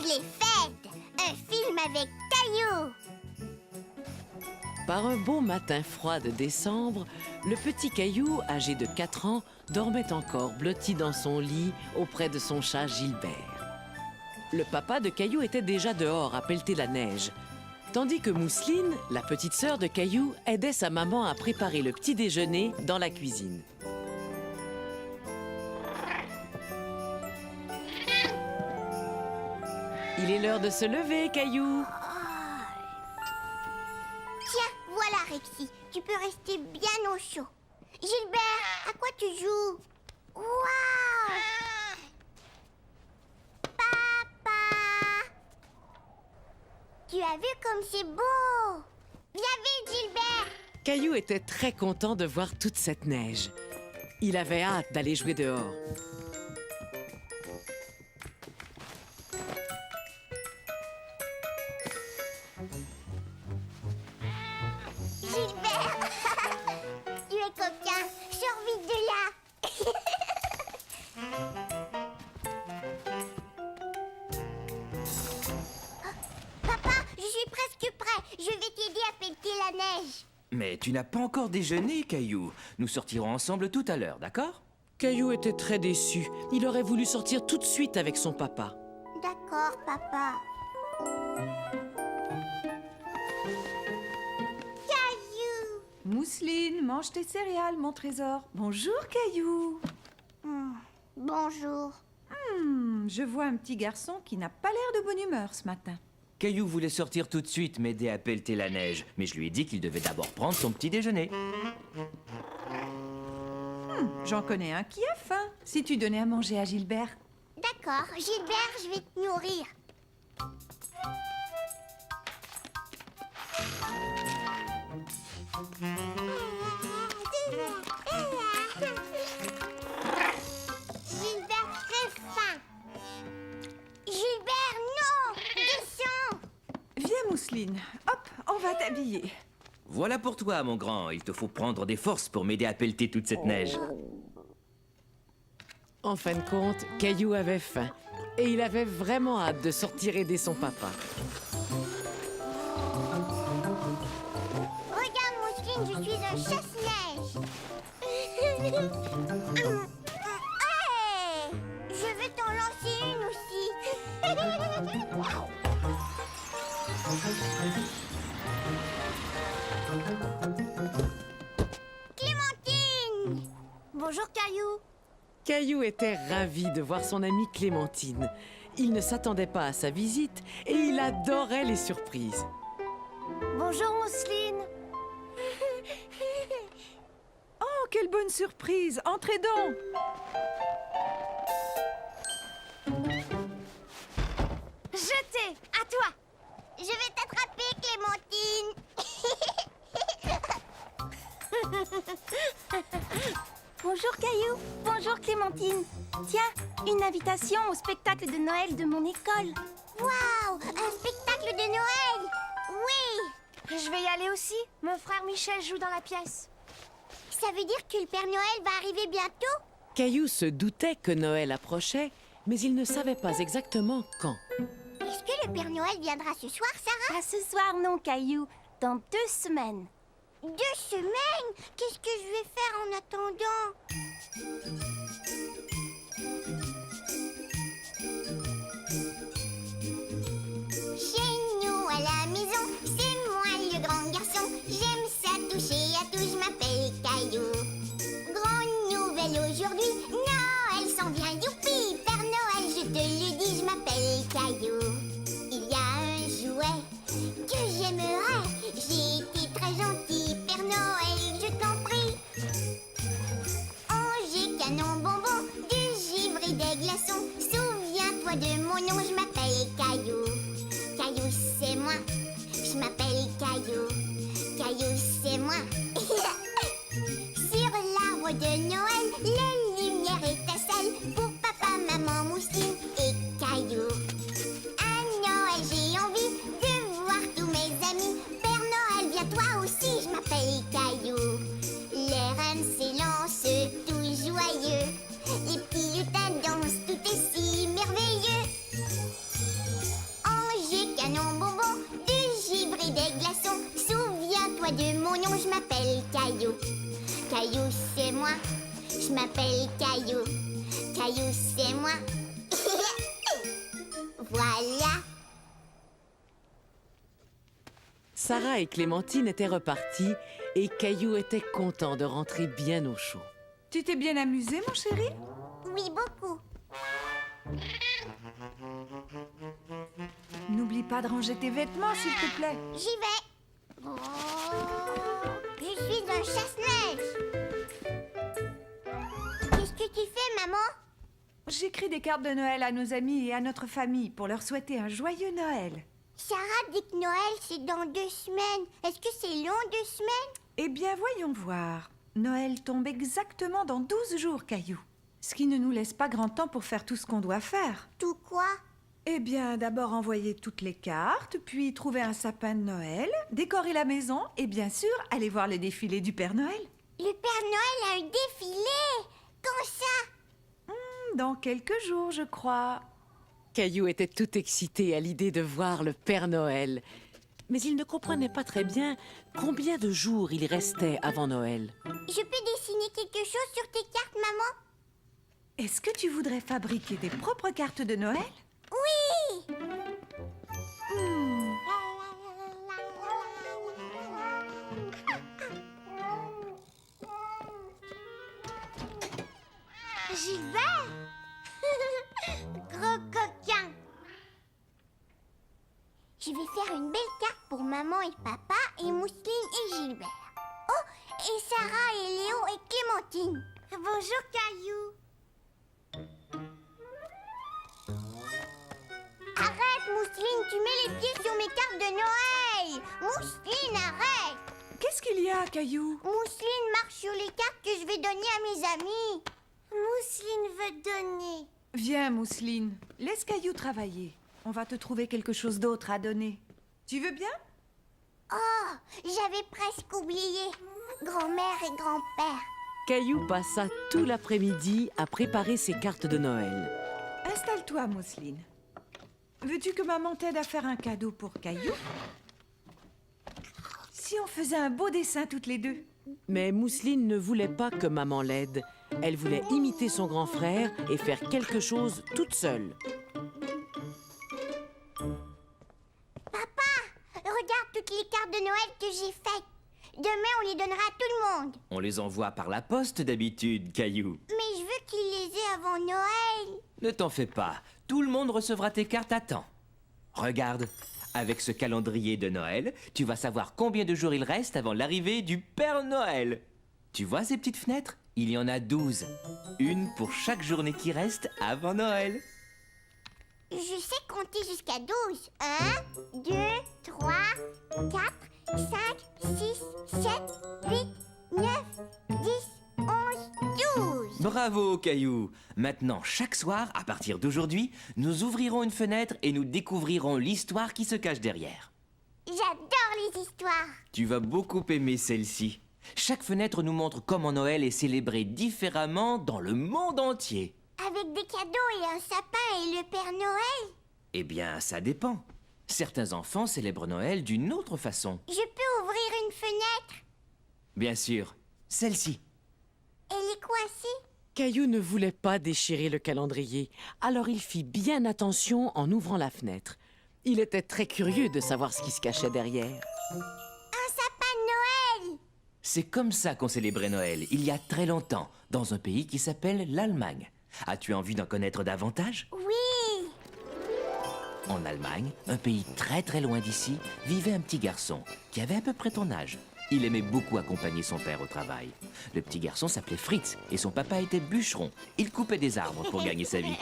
Les fêtes, un film avec Caillou. Par un beau matin froid de décembre, le petit Caillou, âgé de 4 ans, dormait encore blotti dans son lit auprès de son chat Gilbert. Le papa de Caillou était déjà dehors à pelleter la neige, tandis que Mousseline, la petite sœur de Caillou, aidait sa maman à préparer le petit déjeuner dans la cuisine. Il est l'heure de se lever, Caillou. Tiens, voilà Rexy, tu peux rester bien au chaud. Gilbert, à quoi tu joues? Waouh! Papa! Tu as vu comme c'est beau? Viens vite, Gilbert! Caillou était très content de voir toute cette neige. Il avait hâte d'aller jouer dehors. Gilbert! Tu es coquin, sors vite de là! Papa, je suis presque prêt. Je vais t'aider à pelleter la neige. Mais tu n'as pas encore déjeuné, Caillou. Nous sortirons ensemble tout à l'heure, d'accord? Caillou était très déçu. Il aurait voulu sortir tout de suite avec son papa. D'accord, papa. Caillou! Mousseline, mange tes céréales, mon trésor. Bonjour, Caillou. Bonjour. Je vois un petit garçon qui n'a pas l'air de bonne humeur ce matin. Caillou voulait sortir tout de suite m'aider à pelleter la neige, mais je lui ai dit qu'il devait d'abord prendre son petit déjeuner. J'en connais un qui a faim. Si tu donnais à manger à Gilbert. D'accord, Gilbert, je vais te nourrir. Gilbert, très faim. Gilbert, non! Descends! Viens, Mousseline. Hop, on va t'habiller. Voilà pour toi, mon grand. Il te faut prendre des forces pour m'aider à pelleter toute cette neige. En fin de compte, Caillou avait faim et il avait vraiment hâte de sortir aider son papa. Regarde, Mousseline, je suis un chasse-neige. Hey! Je vais t'en lancer une aussi. Clémentine! Bonjour, Caillou. Caillou était ravi de voir son amie Clémentine. Il ne s'attendait pas à sa visite et il adorait les surprises. Bonjour, Mousseline. Oh, quelle bonne surprise. Entrez donc. Jeté, à toi. Je vais t'attraper, Clémentine. Bonjour Caillou, bonjour Clémentine. Tiens, une invitation au spectacle de Noël de mon école. Waouh, un spectacle de Noël. Oui. Je vais y aller aussi. Mon frère Michel joue dans la pièce. Ça veut dire que le Père Noël va arriver bientôt? Caillou se doutait que Noël approchait, mais il ne savait pas exactement quand. Est-ce que le Père Noël viendra ce soir, Sarah? Pas ce soir non Caillou, dans 2 semaines. 2 semaines? Qu'est-ce que je vais faire en attendant? Chez nous à la maison, c'est moi le grand garçon. J'aime ça toucher à tout, je m'appelle Caillou. Grande nouvelle aujourd'hui, Noël s'en vient, youpi! Père Noël, je te le dis, je m'appelle Caillou. Il y a un jouet que j'aimerais. J'ai été très gentil, Père Noël, je t'en prie. Oh, j'ai canon bonbon, du givre et des glaçons. Souviens-toi de mon nom, je m'appelle Caillou. Caillou, c'est moi, je m'appelle Caillou. Caillou, c'est moi. Sur l'arbre de Noël, les lumières étincellent pour papa, maman, Mousseline et Caillou. À Noël, j'ai envie de voir tous mes amis. Père Noël, viens toi aussi, je m'appelle Caillou. Les reines s'élancent, tout joyeux. Les petits lutins dansent, tout est si merveilleux. m'appelle Caillou. Caillou, c'est moi. Je m'appelle Caillou. Caillou, c'est moi. Voilà. Sarah et Clémentine étaient reparties et Caillou était content de rentrer bien au chaud. Tu t'es bien amusé, mon chéri? Oui, beaucoup. N'oublie pas de ranger tes vêtements, s'il te plaît. J'y vais. Oh, je suis un chasse-neige. Qu'est-ce que tu fais, maman? J'écris des cartes de Noël à nos amis et à notre famille pour leur souhaiter un joyeux Noël. Sarah dit que Noël, c'est dans 2 semaines. Est-ce que c'est long, 2 semaines? Eh bien, voyons voir. Noël tombe exactement dans 12 jours, Caillou. Ce qui ne nous laisse pas grand temps pour faire tout ce qu'on doit faire. Tout quoi? Eh bien, d'abord envoyer toutes les cartes, puis trouver un sapin de Noël, décorer la maison et bien sûr, aller voir le défilé du Père Noël. Le Père Noël a un défilé. Quand ça? Dans quelques jours, je crois. Caillou était tout excité à l'idée de voir le Père Noël. Mais il ne comprenait pas très bien combien de jours il restait avant Noël. Je peux dessiner quelque chose sur tes cartes, maman? Est-ce que tu voudrais fabriquer tes propres cartes de Noël? Oui! J'y vais! Gros coquin! Je vais faire une belle carte pour maman et papa et Mousseline et Gilbert. Oh, et Sarah et Léo et Clémentine. Bonjour, Caillou. Arrête, Mousseline, tu mets les pieds sur mes cartes de Noël. Mousseline, arrête. Qu'est-ce qu'il y a, Caillou? Mousseline marche sur les cartes que je vais donner à mes amis. Mousseline veut donner. Viens, Mousseline. Laisse Caillou travailler. On va te trouver quelque chose d'autre à donner. Tu veux bien? Oh, j'avais presque oublié. Grand-mère et grand-père. Caillou passa tout l'après-midi à préparer ses cartes de Noël. Installe-toi, Mousseline. Veux-tu que maman t'aide à faire un cadeau pour Caillou? Si on faisait un beau dessin toutes les deux? Mais Mousseline ne voulait pas que maman l'aide. Elle voulait imiter son grand frère et faire quelque chose toute seule. Regarde toutes les cartes de Noël que j'ai faites. Demain, on les donnera à tout le monde. On les envoie par la poste d'habitude, Caillou. Mais je veux qu'ils les aient avant Noël. Ne t'en fais pas, tout le monde recevra tes cartes à temps. Regarde, avec ce calendrier de Noël, tu vas savoir combien de jours il reste avant l'arrivée du Père Noël. Tu vois ces petites fenêtres? Il y en a 12. Une pour chaque journée qui reste avant Noël. Je sais compter jusqu'à 12. 1, 2, 3, 4, 5, 6, 7, 8, 9, 10, 11, 12. Bravo, Caillou. Maintenant, chaque soir, à partir d'aujourd'hui, nous ouvrirons une fenêtre et nous découvrirons l'histoire qui se cache derrière. J'adore les histoires. Tu vas beaucoup aimer celle-ci. Chaque fenêtre nous montre comment Noël est célébré différemment dans le monde entier. Avec des cadeaux et un sapin et le Père Noël. Eh bien, ça dépend. Certains enfants célèbrent Noël d'une autre façon. Je peux ouvrir une fenêtre. Bien sûr, celle-ci. Elle est coincée. Caillou ne voulait pas déchirer le calendrier, alors il fit bien attention en ouvrant la fenêtre. Il était très curieux de savoir ce qui se cachait derrière. Un sapin de Noël. C'est comme ça qu'on célébrait Noël, il y a très longtemps, dans un pays qui s'appelle l'Allemagne. As-tu envie d'en connaître davantage? Oui. En Allemagne, un pays très très loin d'ici, vivait un petit garçon qui avait à peu près ton âge. Il aimait beaucoup accompagner son père au travail. Le petit garçon s'appelait Fritz et son papa était bûcheron. Il coupait des arbres pour gagner sa vie.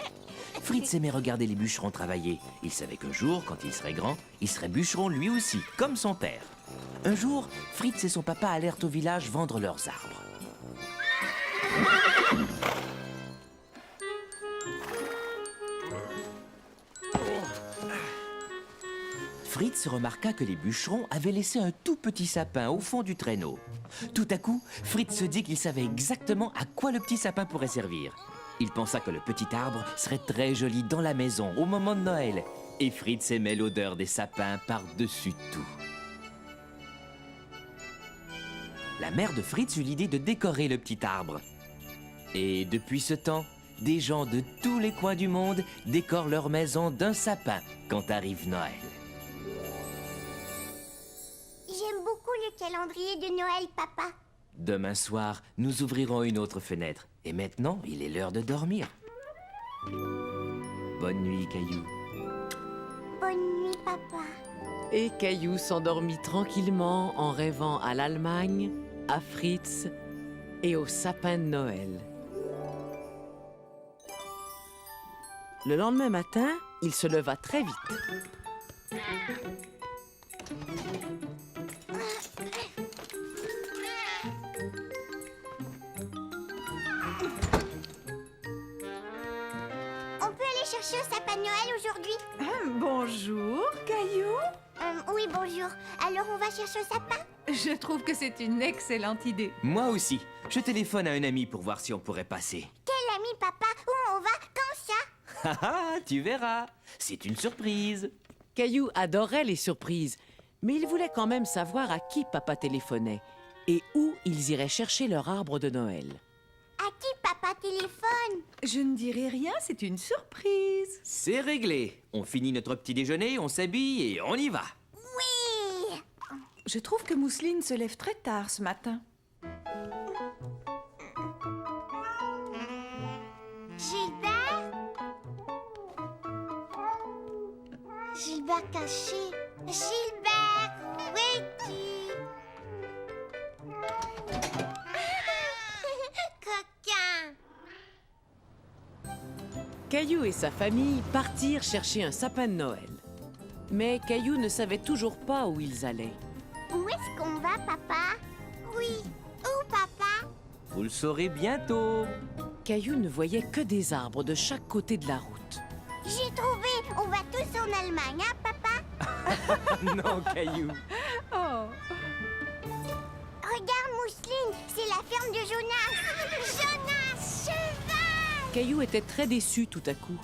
Fritz aimait regarder les bûcherons travailler. Il savait qu'un jour, quand il serait grand, il serait bûcheron lui aussi, comme son père. Un jour, Fritz et son papa allèrent au village vendre leurs arbres. Fritz remarqua que les bûcherons avaient laissé un tout petit sapin au fond du traîneau. Tout à coup, Fritz se dit qu'il savait exactement à quoi le petit sapin pourrait servir. Il pensa que le petit arbre serait très joli dans la maison au moment de Noël. Et Fritz aimait l'odeur des sapins par-dessus tout. la mère de Fritz eut l'idée de décorer le petit arbre. Et depuis ce temps, des gens de tous les coins du monde décorent leur maison d'un sapin quand arrive Noël. J'aime beaucoup le calendrier de Noël, papa. Demain soir, nous ouvrirons une autre fenêtre. Et maintenant, il est l'heure de dormir. Bonne nuit, Caillou. Bonne nuit, papa. Et Caillou s'endormit tranquillement en rêvant à l'Allemagne, à Fritz et au sapin de Noël. Le lendemain matin, il se leva très vite. On peut aller chercher un sapin de Noël aujourd'hui? Bonjour, Caillou. Oui, bonjour. Alors on va chercher un sapin? Je trouve que c'est une excellente idée. Moi aussi. Je téléphone à un ami pour voir si on pourrait passer. Quel ami, papa? Où on va? Quand ça? Haha, tu verras. C'est une surprise. Caillou adorait les surprises, mais il voulait quand même savoir à qui papa téléphonait et où ils iraient chercher leur arbre de Noël. À qui papa téléphone? Je ne dirai rien, c'est une surprise. C'est réglé. On finit notre petit déjeuner, on s'habille et on y va. Oui! Je trouve que Mousseline se lève très tard ce matin. Gilbert? Gilbert caché. Gilbert, où es-tu? Coquin! Caillou et sa famille partirent chercher un sapin de Noël. Mais Caillou ne savait toujours pas où ils allaient. Où est-ce qu'on va, papa? Oui. Où, papa? Vous le saurez bientôt. Caillou ne voyait que des arbres de chaque côté de la route. J'ai trouvé. On va tous en Allemagne, hein, papa? Non, Caillou. Oh, Regarde, Mousseline, c'est la ferme de Jonas. Jonas, cheval! Caillou était très déçu tout à coup.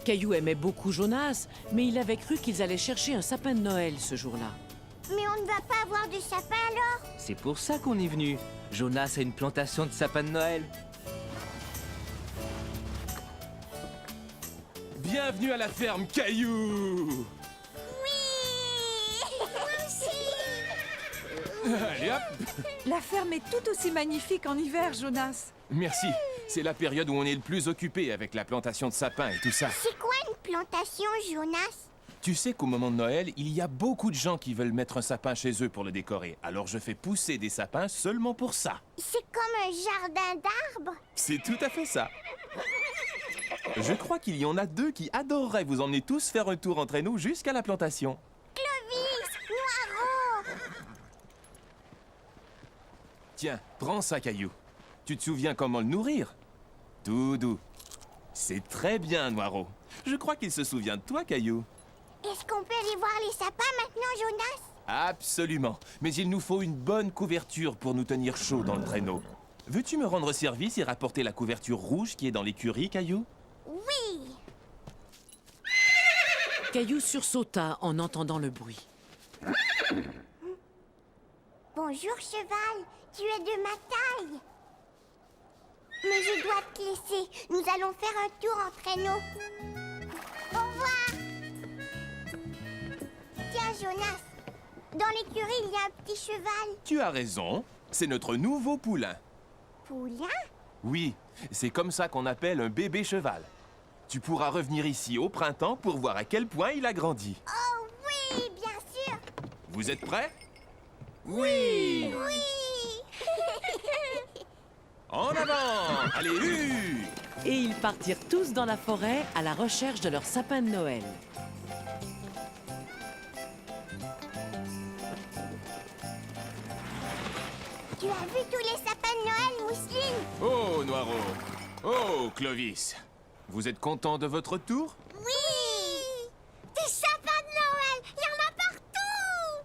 Caillou aimait beaucoup Jonas, mais il avait cru qu'ils allaient chercher un sapin de Noël ce jour-là. Mais on ne va pas avoir de sapin alors? C'est pour ça qu'on est venu. Jonas a une plantation de sapins de Noël. Bienvenue à la ferme Caillou. Oui! Moi aussi! Allez hop. la ferme est tout aussi magnifique en hiver, Jonas. Merci. C'est la période où on est le plus occupé avec la plantation de sapins et tout ça. C'est quoi une plantation, Jonas? Tu sais qu'au moment de Noël, il y a beaucoup de gens qui veulent mettre un sapin chez eux pour le décorer. Alors je fais pousser des sapins seulement pour ça. C'est comme un jardin d'arbres? C'est tout à fait ça. Je crois qu'il y en a deux qui adoreraient vous emmener tous faire un tour entre nous jusqu'à la plantation. Clovis! Noiro! Tiens, prends ça, Caillou. Tu te souviens comment le nourrir? Tout doux. C'est très bien, Noiro. Je crois qu'il se souvient de toi, Caillou. Est-ce qu'on peut aller voir les sapins maintenant, Jonas? Absolument. Mais il nous faut une bonne couverture pour nous tenir chaud dans le traîneau. Veux-tu me rendre service et rapporter la couverture rouge qui est dans l'écurie, Caillou? Oui! Caillou sursauta en entendant le bruit. Bonjour, cheval. Tu es de ma taille. Mais je dois te laisser. Nous allons faire un tour en traîneau. Au revoir. Tiens, Jonas. Dans l'écurie, il y a un petit cheval. Tu as raison. C'est notre nouveau poulain. Poulain? Oui, c'est comme ça qu'on appelle un bébé cheval. Tu pourras revenir ici au printemps pour voir à quel point il a grandi. Oh oui, bien sûr. Vous êtes prêts? Oui! Oui. En avant! Allez, hu! Et ils partirent tous dans la forêt à la recherche de leur sapin de Noël. Tu as vu tous les sapins de Noël, Mousseline? Oh, Noiro! Oh, Clovis! Vous êtes content de votre tour? Oui! Des sapins de Noël! Il y en a partout!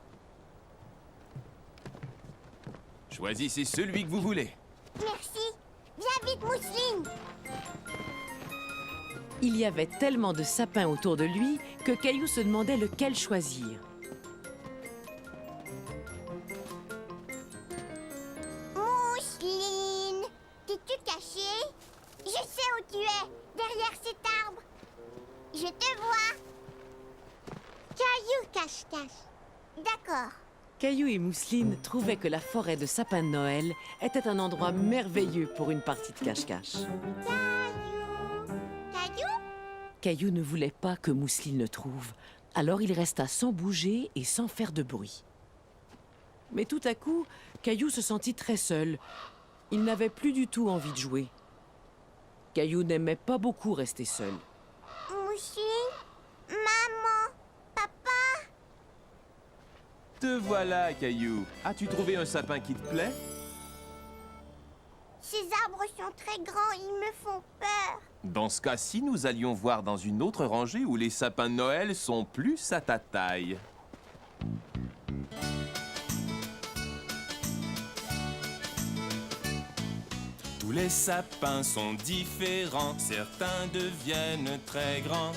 Choisissez celui que vous voulez. Merci. Viens vite, Mousseline. Il y avait tellement de sapins autour de lui que Caillou se demandait lequel choisir. Je te vois. Caillou cache-cache. D'accord. Caillou et Mousseline trouvaient que la forêt de sapins de Noël était un endroit merveilleux pour une partie de cache-cache. Caillou. Caillou? Caillou ne voulait pas que Mousseline le trouve, alors il resta sans bouger et sans faire de bruit. Mais tout à coup, Caillou se sentit très seul. Il n'avait plus du tout envie de jouer. Caillou n'aimait pas beaucoup rester seul. Mousseline? Maman? Papa? Te voilà, Caillou. As-tu trouvé un sapin qui te plaît? Ces arbres sont très grands, ils me font peur. Dans ce cas-ci, nous allions voir dans une autre rangée où les sapins de Noël sont plus à ta taille. Tous les sapins sont différents, certains deviennent très grands.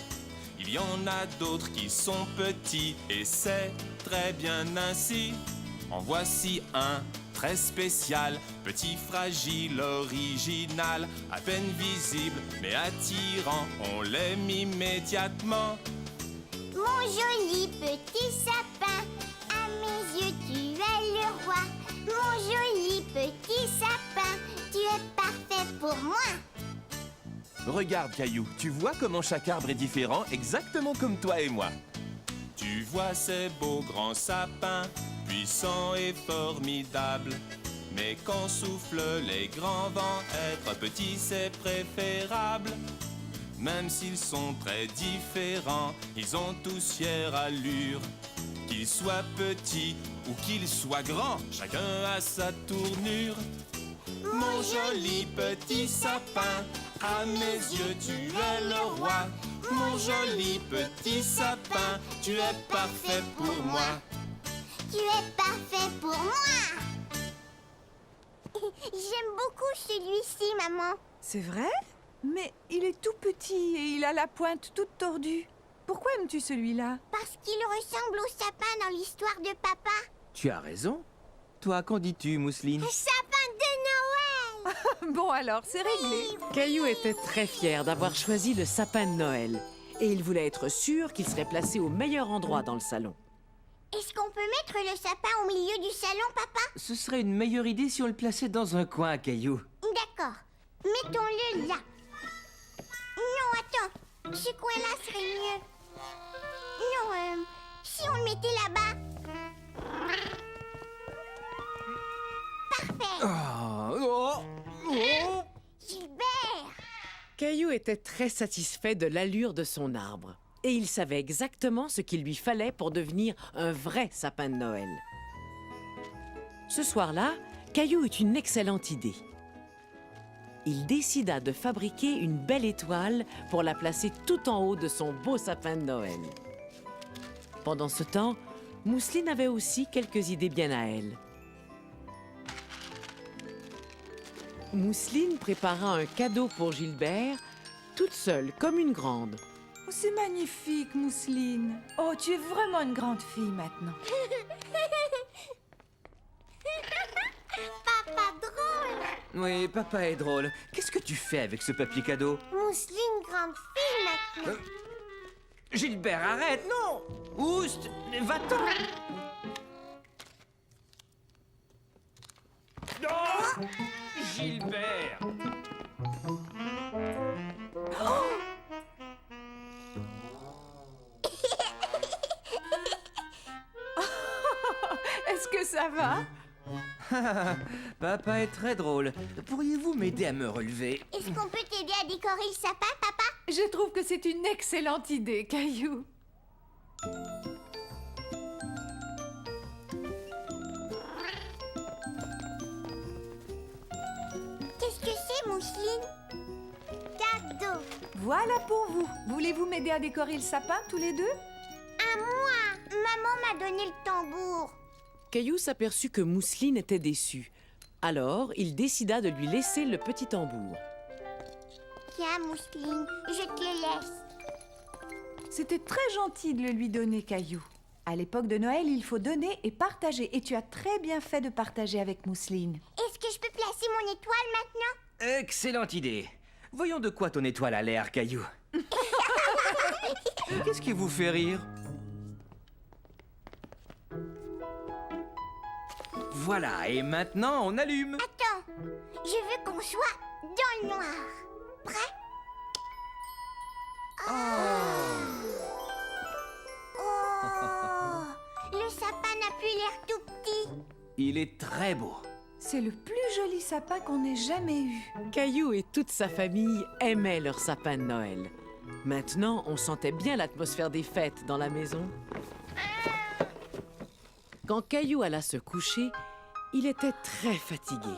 Il y en a d'autres qui sont petits et c'est très bien ainsi. En voici un très spécial, petit, fragile, original, à peine visible mais attirant, on l'aime immédiatement. Mon joli petit sapin, à mes yeux tu es le roi. Mon joli petit sapin, tu es parfait pour moi. Regarde, Caillou, tu vois comment chaque arbre est différent, exactement comme toi et moi. Tu vois ces beaux grands sapins, puissants et formidables. Mais quand soufflent les grands vents, être petit c'est préférable. Même s'ils sont très différents, ils ont tous fière allure. Qu'ils soient petits ou qu'ils soient grands, chacun a sa tournure. Mon joli petit sapin, à mes yeux tu es le roi. Mon joli petit sapin, tu es parfait pour moi. Tu es parfait pour moi. J'aime beaucoup celui-ci, maman. C'est vrai? Mais il est tout petit et il a la pointe toute tordue. Pourquoi aimes-tu celui-là? Parce qu'il ressemble au sapin dans l'histoire de papa. Tu as raison. Toi, qu'en dis-tu, Mousseline? Sapin de Noël. Bon alors, c'est réglé. Caillou était très fier d'avoir choisi le sapin de Noël. Et il voulait être sûr qu'il serait placé au meilleur endroit dans le salon. Est-ce qu'on peut mettre le sapin au milieu du salon, papa? Ce serait une meilleure idée si on le plaçait dans un coin, Caillou. D'accord. Mettons-le là. Non, attends. Ce coin-là serait mieux. Non, si on le mettait là-bas. Parfait. Gilbert. Caillou était très satisfait de l'allure de son arbre. Et il savait exactement ce qu'il lui fallait pour devenir un vrai sapin de Noël. Ce soir-là, Caillou eut une excellente idée. Il décida de fabriquer une belle étoile pour la placer tout en haut de son beau sapin de Noël. Pendant ce temps, Mousseline avait aussi quelques idées bien à elle. Mousseline prépara un cadeau pour Gilbert, toute seule, comme une grande. Oh, c'est magnifique, Mousseline. Oh, tu es vraiment une grande fille maintenant. Papa drôle. Oui, papa est drôle. Qu'est-ce que tu fais avec ce papier cadeau? Mousseline grande fille maintenant. Gilbert, arrête, non! Oust, va-t'en! Oh, Gilbert! Est-ce que ça va? Papa est très drôle. Pourriez-vous m'aider à me relever? Est-ce qu'on peut t'aider à décorer le sapin, papa? Je trouve que c'est une excellente idée, Caillou. Qu'est-ce que c'est, Mousseline? Cadeau. Voilà pour vous. Voulez-vous m'aider à décorer le sapin, tous les deux? À moi. Maman m'a donné le tambour. Caillou s'aperçut que Mousseline était déçue. Alors, il décida de lui laisser le petit tambour. Tiens, Mousseline, je te le laisse. C'était très gentil de le lui donner, Caillou. À l'époque de Noël, il faut donner et partager. Et tu as très bien fait de partager avec Mousseline. Est-ce que je peux placer mon étoile maintenant? Excellente idée. Voyons de quoi ton étoile a l'air, Caillou. Qu'est-ce qui vous fait rire? Voilà, et maintenant on allume. Attends, je veux qu'on soit dans le noir. Prêt? Oh, le sapin n'a plus l'air tout petit. Il est très beau. C'est le plus joli sapin qu'on ait jamais eu. Caillou et toute sa famille aimaient leur sapin de Noël. Maintenant, on sentait bien l'atmosphère des fêtes dans la maison. Quand Caillou alla se coucher, il était très fatigué.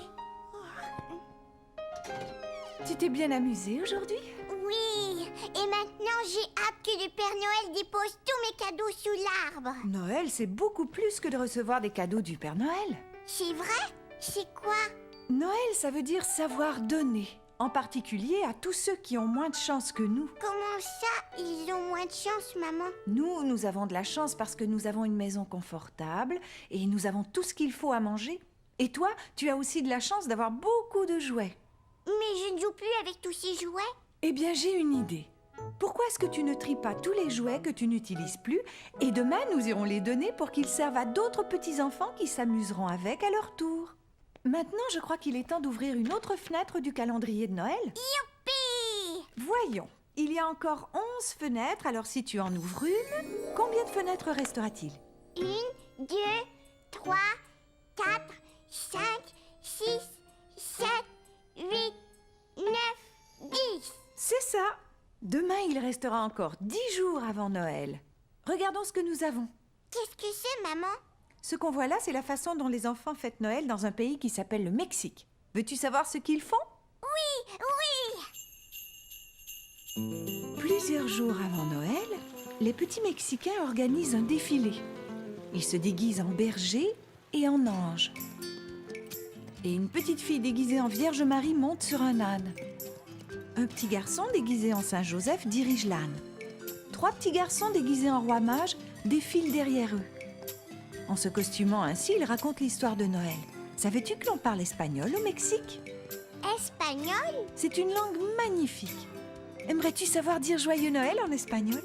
Tu t'es bien amusé aujourd'hui? Oui, et maintenant j'ai hâte que le Père Noël dépose tous mes cadeaux sous l'arbre. Noël, c'est beaucoup plus que de recevoir des cadeaux du Père Noël. C'est vrai? C'est quoi? Noël, ça veut dire savoir donner, en particulier à tous ceux qui ont moins de chance que nous. Comment ça, ils ont moins de chance, maman? Nous avons de la chance parce que nous avons une maison confortable et nous avons tout ce qu'il faut à manger. Et toi, tu as aussi de la chance d'avoir beaucoup de jouets. Mais je ne joue plus avec tous ces jouets. Eh bien, j'ai une idée. Pourquoi est-ce que tu ne tries pas tous les jouets que tu n'utilises plus et demain, nous irons les donner pour qu'ils servent à d'autres petits-enfants qui s'amuseront avec à leur tour. Maintenant, je crois qu'il est temps d'ouvrir une autre fenêtre du calendrier de Noël. Youpi! Voyons, il y a encore 11 fenêtres, alors si tu en ouvres une, combien de fenêtres restera-t-il? 1, 2, 3, 4, 5, 6, 7, 8, 9, 10. C'est ça. Demain, il restera encore 10 jours avant Noël. Regardons ce que nous avons. Qu'est-ce que c'est, maman? Ce qu'on voit là, c'est la façon dont les enfants fêtent Noël dans un pays qui s'appelle le Mexique. Veux-tu savoir ce qu'ils font? Oui! Plusieurs jours avant Noël, les petits Mexicains organisent un défilé. Ils se déguisent en berger et en ange. Et une petite fille déguisée en Vierge Marie monte sur un âne. Un petit garçon déguisé en Saint Joseph dirige l'âne. 3 petits garçons déguisés en roi mage défilent derrière eux. En se costumant ainsi, ils racontent l'histoire de Noël. Savais-tu que l'on parle espagnol au Mexique? Espagnol? C'est une langue magnifique. Aimerais-tu savoir dire Joyeux Noël en espagnol?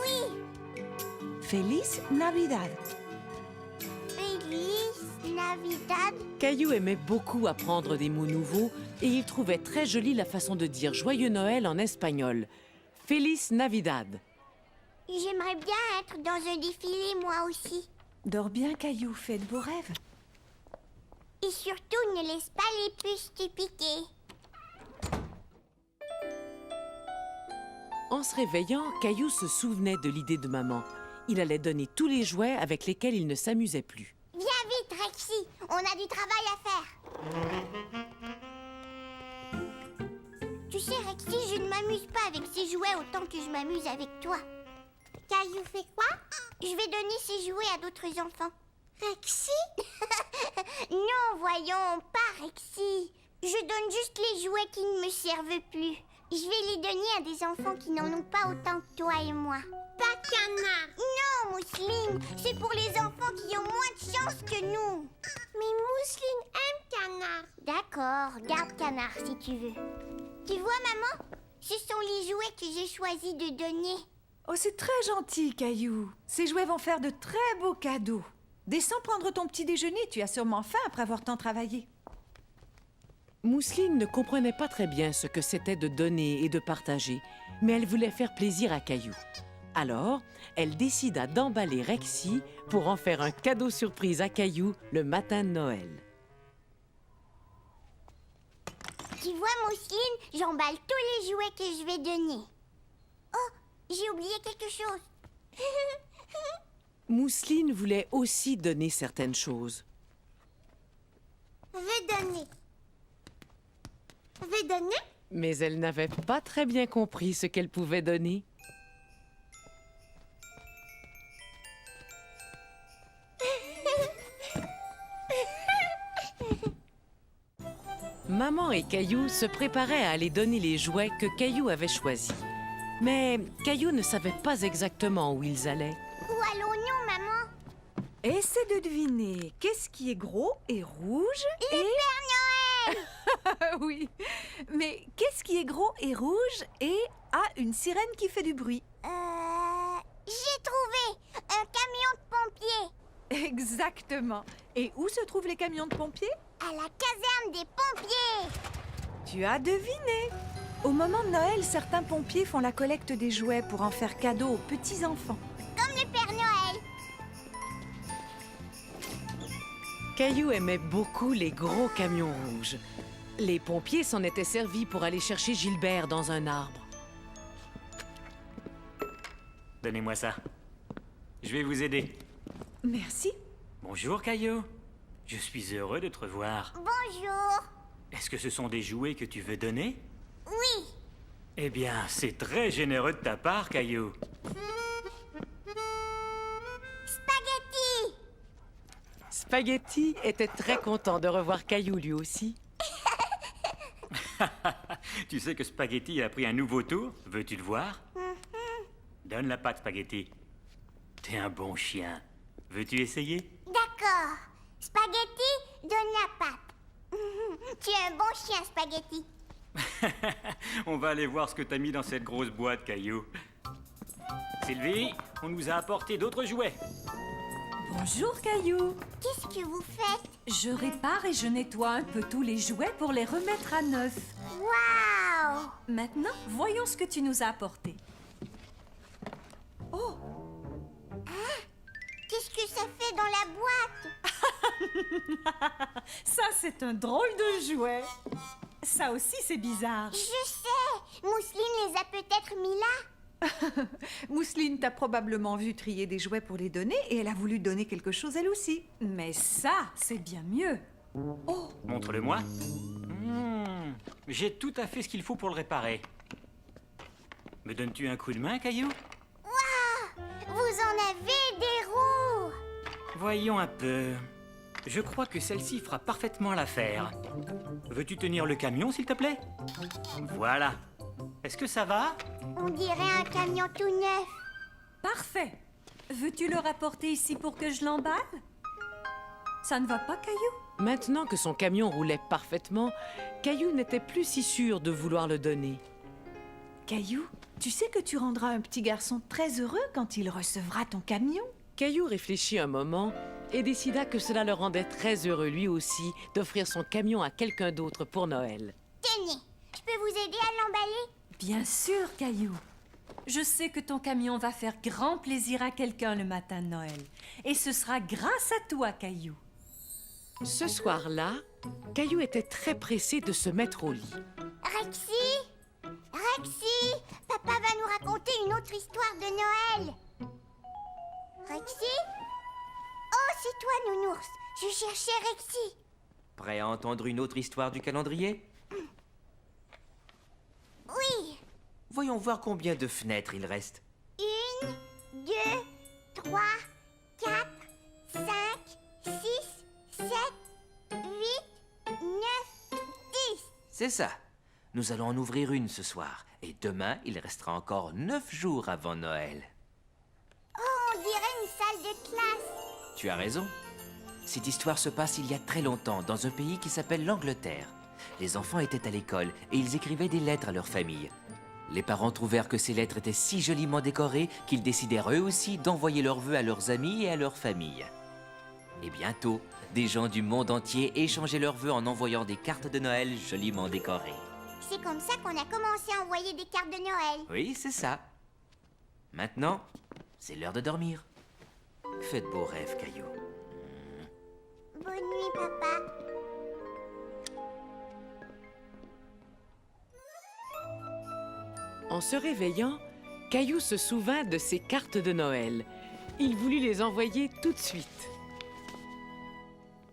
Oui! Feliz Navidad. Feliz Navidad? Caillou aimait beaucoup apprendre des mots nouveaux et il trouvait très jolie la façon de dire Joyeux Noël en espagnol. Feliz Navidad. J'aimerais bien être dans un défilé, moi aussi. Dors bien, Caillou, fais de beaux rêves. Et surtout, ne laisse pas les puces te piquer. En se réveillant, Caillou se souvenait de l'idée de maman. Il allait donner tous les jouets avec lesquels il ne s'amusait plus. Viens vite, Rexy, on a du travail à faire. Tu sais, Rexy, je ne m'amuse pas avec ces jouets autant que je m'amuse avec toi. Caillou fait quoi? Je vais donner ces jouets à d'autres enfants. Rexy? Non, voyons, pas Rexy. Je donne juste les jouets qui ne me servent plus. Je vais les donner à des enfants qui n'en ont pas autant que toi et moi. Pas Canard. Non, Mousseline, c'est pour les enfants qui ont moins de chance que nous. Mais Mousseline aime Canard. D'accord, garde Canard si tu veux. Tu vois, maman, ce sont les jouets que j'ai choisi de donner. Oh, c'est très gentil, Caillou. Ces jouets vont faire de très beaux cadeaux. Descends prendre ton petit déjeuner, tu as sûrement faim après avoir tant travaillé. Mousseline ne comprenait pas très bien ce que c'était de donner et de partager, mais elle voulait faire plaisir à Caillou. Alors, elle décida d'emballer Rexy pour en faire un cadeau surprise à Caillou le matin de Noël. Tu vois, Mousseline, j'emballe tous les jouets que je vais donner. Oh, j'ai oublié quelque chose. Mousseline voulait aussi donner certaines choses. Vais donner. Vais donner? Mais elle n'avait pas très bien compris ce qu'elle pouvait donner. Maman et Caillou se préparaient à aller donner les jouets que Caillou avait choisis. Mais Caillou ne savait pas exactement où ils allaient. Où allons-nous, maman? Essaie de deviner qu'est-ce qui est gros et rouge Le Père Noël! Oui, mais qu'est-ce qui est gros et rouge et a une sirène qui fait du bruit? J'ai trouvé un camion de pompiers Exactement. Et où se trouvent les camions de pompiers? à la caserne des pompiers. Tu as deviné. Au moment de Noël, certains pompiers font la collecte des jouets pour en faire cadeau aux petits-enfants. Comme le Père Noël. Caillou aimait beaucoup les gros camions rouges. Les pompiers s'en étaient servis pour aller chercher Gilbert dans un arbre. Donnez-moi ça. Je vais vous aider. Merci. Bonjour, Caillou. Je suis heureux de te revoir. Bonjour. Est-ce que ce sont des jouets que tu veux donner? Oui. Eh bien, c'est très généreux de ta part, Caillou. Spaghetti. Spaghetti était très content de revoir Caillou lui aussi. Tu sais que Spaghetti a pris un nouveau tour? Veux-tu le voir? Donne la patte, Spaghetti. T'es un bon chien. Veux-tu essayer? D'accord. Spaghetti, donne la patte. Tu es un bon chien, Spaghetti. On va aller voir ce que t'as mis dans cette grosse boîte, Caillou. Sylvie, on nous a apporté d'autres jouets. Bonjour Caillou. Qu'est-ce que vous faites? Je répare et je nettoie un peu tous les jouets pour les remettre à neuf. Waouh! Maintenant, voyons ce que tu nous as apporté. Oh, Qu'est-ce que ça fait dans la boîte? ça c'est un drôle de jouet. Ça aussi c'est bizarre. Je sais. Mousseline les a peut-être mis là. Mousseline t'a probablement vu trier des jouets pour les donner et elle a voulu donner quelque chose elle aussi. Mais ça, c'est bien mieux. Montre-le-moi. J'ai tout à fait ce qu'il faut pour le réparer. Me donnes-tu un coup de main, Caillou? Vous en avez des roues. Voyons un peu. Je crois que celle-ci fera parfaitement l'affaire. Veux-tu tenir le camion, s'il te plaît? Voilà. Est-ce que ça va? On dirait un camion tout neuf. Parfait. Veux-tu le rapporter ici pour que je l'emballe? Ça ne va pas, Caillou? Maintenant que son camion roulait parfaitement, Caillou n'était plus si sûr de vouloir le donner. Caillou, tu sais que tu rendras un petit garçon très heureux quand il recevra ton camion? Caillou réfléchit un moment et décida que cela le rendait très heureux lui aussi d'offrir son camion à quelqu'un d'autre pour Noël. Tenez, je peux vous aider à l'emballer? Bien sûr, Caillou. Je sais que ton camion va faire grand plaisir à quelqu'un le matin de Noël. Et ce sera grâce à toi, Caillou. Ce soir-là, Caillou était très pressé de se mettre au lit. Rexy? Rexy, papa va nous raconter une autre histoire de Noël. Rexy? Oh, c'est toi, Nounours. Je cherchais Rexy. Prêt à entendre une autre histoire du calendrier? Oui. Voyons voir combien de fenêtres il reste. 1, 2, 3, 4, 5, 6, 7, 8, 9, 10. C'est ça. Nous allons en ouvrir une ce soir. Et demain, il restera encore 9 jours avant Noël. Oh, on dirait une salle de classe. Tu as raison. Cette histoire se passe il y a très longtemps, dans un pays qui s'appelle l'Angleterre. Les enfants étaient à l'école et ils écrivaient des lettres à leur famille. Les parents trouvèrent que ces lettres étaient si joliment décorées qu'ils décidèrent eux aussi d'envoyer leurs vœux à leurs amis et à leur famille. Et bientôt, des gens du monde entier échangeaient leurs vœux en envoyant des cartes de Noël joliment décorées. C'est comme ça qu'on a commencé à envoyer des cartes de Noël. Oui, c'est ça. Maintenant, c'est l'heure de dormir. Fais de beaux rêves, Caillou. Bonne nuit, papa. En se réveillant, Caillou se souvint de ses cartes de Noël. Il voulut les envoyer tout de suite.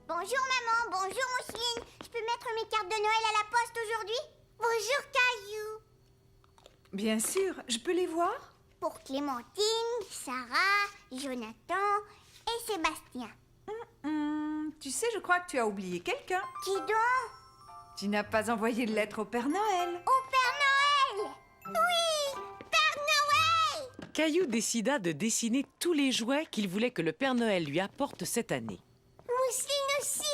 Bonjour, maman. Bonjour, Mousseline. Je peux mettre mes cartes de Noël à la poste aujourd'hui? Bonjour, Caillou. Bien sûr, je peux les voir? Pour Clémentine, Sarah, Jonathan et Sébastien. Tu sais, je crois que tu as oublié quelqu'un. Qui donc? Tu n'as pas envoyé de lettre au Père Noël. Au Père Noël! Oui! Père Noël! Caillou décida de dessiner tous les jouets qu'il voulait que le Père Noël lui apporte cette année. Mousseline aussi!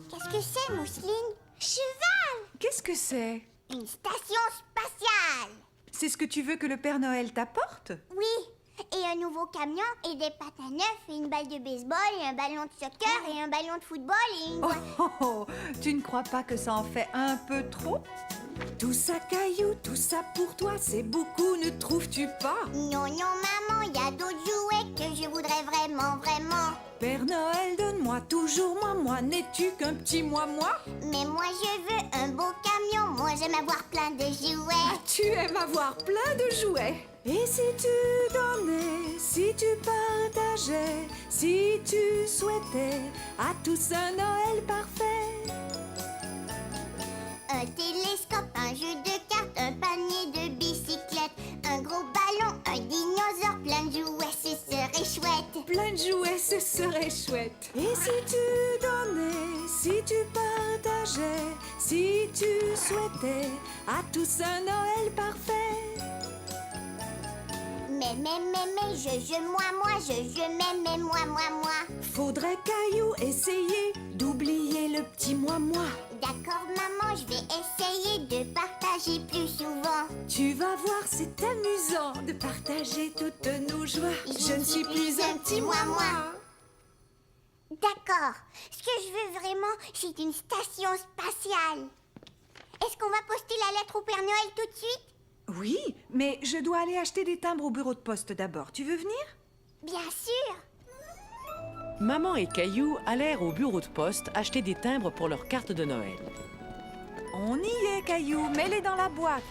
Qu'est-ce que c'est, Mousseline? Cheval! Qu'est-ce que c'est? Une station spatiale! c'est ce que tu veux que le Père Noël t'apporte? Oui, et un nouveau camion, et des patins neufs, et une balle de baseball, et un ballon de soccer, et un ballon de football, et une... Oh, oh, oh, tu ne crois pas que ça en fait un peu trop? Tout ça, Caillou, tout ça pour toi, c'est beaucoup, ne trouves-tu pas? Non, non, maman, il y a d'autres jouets que je voudrais vraiment, vraiment. Père Noël, donne-moi toujours moi, n'es-tu qu'un petit moi? Mais moi, je veux un beau camion, moi, j'aime avoir plein de jouets. Tu aimes avoir plein de jouets. Et si tu donnais, si tu partageais, si tu souhaitais à tous un Noël parfait. Un télescope, un jeu de cartes, un panier de bicyclettes, un gros ballon, un dinosaure, plein de jouets, ce serait chouette. Plein de jouets, ce serait chouette. Et si tu donnais, si tu partageais, si tu souhaitais à tous un Noël parfait. Mais, je, mais, moi. Faudrait, Caillou, essayer d'oublier le petit moi. D'accord, maman, je vais essayer de partager plus souvent. Tu vas voir, c'est amusant de partager toutes nos joies. Je ne suis plus un petit moi. D'accord. Ce que je veux vraiment, c'est une station spatiale. Est-ce qu'on va poster la lettre au Père Noël tout de suite? Oui, mais je dois aller acheter des timbres au bureau de poste d'abord. Tu veux venir? Bien sûr. Maman et Caillou allèrent au bureau de poste acheter des timbres pour leur carte de Noël. On y est, Caillou. Mets-les dans la boîte.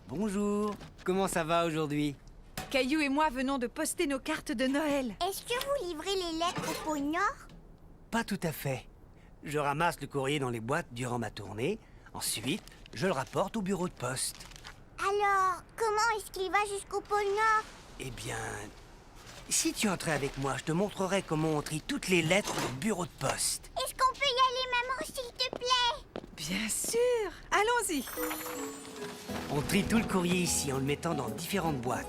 Bonjour, comment ça va aujourd'hui? Caillou et moi venons de poster nos cartes de Noël. Est-ce que vous livrez les lettres au pôle Nord? Pas tout à fait. Je ramasse le courrier dans les boîtes durant ma tournée. Ensuite, je le rapporte au bureau de poste. Alors, comment est-ce qu'il va jusqu'au pôle Nord? Eh bien, si tu entrais avec moi, je te montrerai comment on trie toutes les lettres au bureau de poste. Est-ce qu'on peut y aller, maman, s'il te plaît? Bien sûr. Allons-y. On trie tout le courrier ici en le mettant dans différentes boîtes.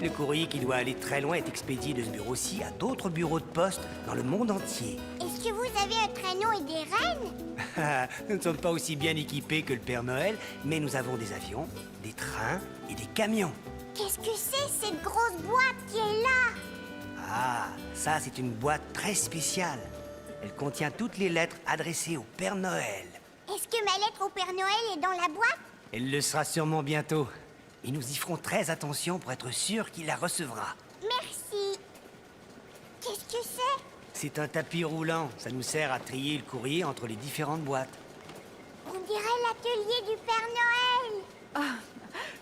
Le courrier qui doit aller très loin est expédié de ce bureau-ci à d'autres bureaux de poste dans le monde entier. Est-ce que vous avez un traîneau et des rennes? Nous ne sommes pas aussi bien équipés que le Père Noël, mais nous avons des avions, des trains et des camions. Qu'est-ce que c'est, cette grosse boîte qui est là? Ah, ça c'est une boîte très spéciale. Elle contient toutes les lettres adressées au Père Noël. Est-ce que ma lettre au Père Noël est dans la boîte? Elle le sera sûrement bientôt. Et nous y ferons très attention pour être sûrs qu'il la recevra. Merci. Qu'est-ce que c'est? C'est un tapis roulant. Ça nous sert à trier le courrier entre les différentes boîtes. On dirait l'atelier du Père Noël. Ah,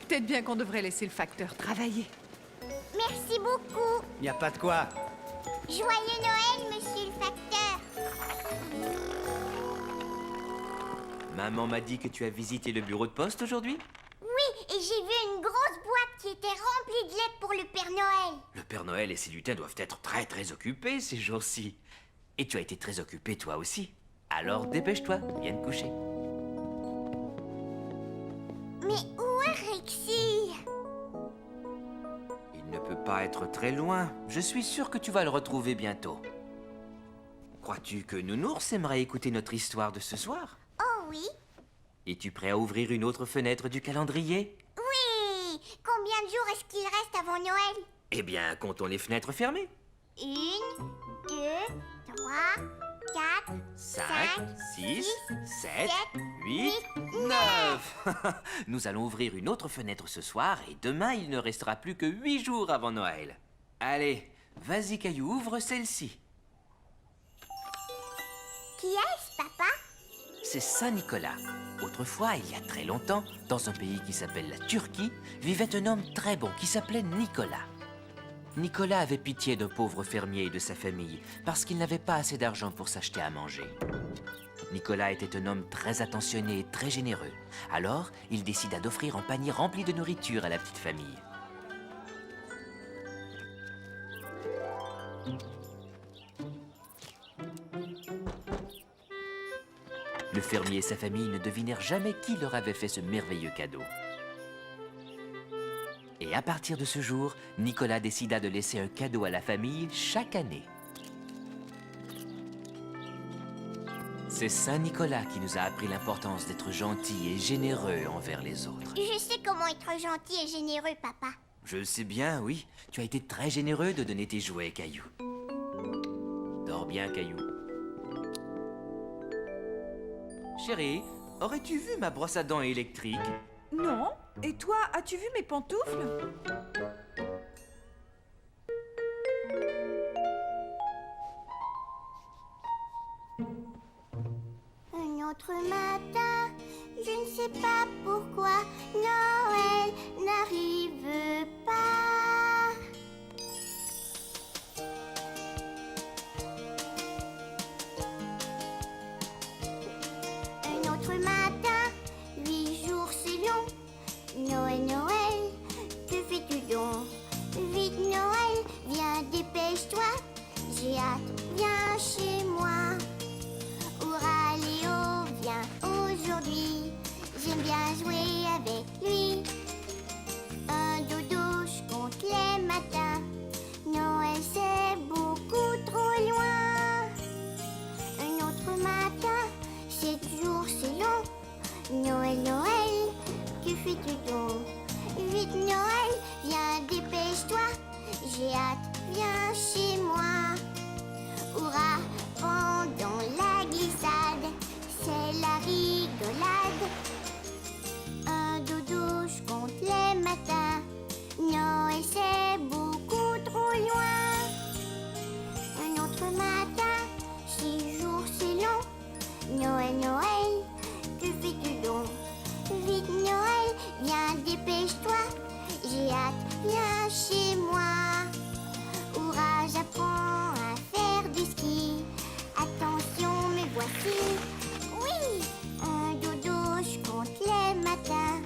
peut-être bien qu'on devrait laisser le facteur travailler. Merci beaucoup. Il n'y a pas de quoi. Joyeux Noël, monsieur le facteur. Maman m'a dit que tu as visité le bureau de poste aujourd'hui? Oui, et j'ai vu une grosse boîte qui était remplie de lettres pour le Père Noël. Le Père Noël et ses lutins doivent être très occupés ces jours-ci. Et tu as été très occupé toi aussi. Alors dépêche-toi, viens te coucher. Mais où est Rexy? Il ne peut pas être très loin. Je suis sûr que tu vas le retrouver bientôt. Crois-tu que Nounours aimerait écouter notre histoire de ce soir? Oh oui. Es-tu prêt à ouvrir une autre fenêtre du calendrier? Oui. Combien de jours est-ce qu'il reste avant Noël? Eh bien, comptons les fenêtres fermées. 1, 2, 3, 4, 5, 6, 7, 7, 8, 9. Nous allons ouvrir une autre fenêtre ce soir et demain, il ne restera plus que 8 jours avant Noël. Allez, vas-y Caillou, ouvre celle-ci. Qui est-ce, papa? C'est Saint-Nicolas. Autrefois, il y a très longtemps, dans un pays qui s'appelle la Turquie, vivait un homme très bon qui s'appelait Nicolas. Nicolas avait pitié d'un pauvre fermier et de sa famille parce qu'il n'avait pas assez d'argent pour s'acheter à manger. Nicolas était un homme très attentionné et très généreux. Alors, il décida d'offrir un panier rempli de nourriture à la petite famille. Le fermier et sa famille ne devinèrent jamais qui leur avait fait ce merveilleux cadeau. Et à partir de ce jour, Nicolas décida de laisser un cadeau à la famille chaque année. C'est Saint Nicolas qui nous a appris l'importance d'être gentil et généreux envers les autres. Je sais comment être gentil et généreux, papa. Je le sais bien, oui. Tu as été très généreux de donner tes jouets, Caillou. Dors bien, Caillou. Chérie, aurais-tu vu ma brosse à dents électrique? Non. Et toi, as-tu vu mes pantoufles? Un autre matin, je ne sais pas pourquoi Noël n'arrive pas. Un autre matin, 8 jours c'est long. Noël, Noël, que fais-tu donc? Vite Noël, viens dépêche-toi. J'ai hâte, viens chez moi. Hurrah Léo, viens aujourd'hui. J'aime bien jouer avec lui. Un dodo, je compte les matins. Noël c'est beaucoup trop loin. Un autre matin, 7 jours c'est long. Noël, Noël, que fais-tu donc? Vite Noël, viens dépêche-toi. J'ai hâte, viens chez moi. Hurrah, pendant la glissade, c'est la rigolade. Un dodo, je compte les matins. Noël c'est beaucoup trop loin. Un autre matin, 6 jours c'est long. Noël, Noël, que fais-tu donc? Vite Noël, viens dépêche-toi. J'ai hâte, viens chez moi. Hurrah, j'apprends à faire du ski. Attention, me voici. Oui, un dodo, je compte les matins.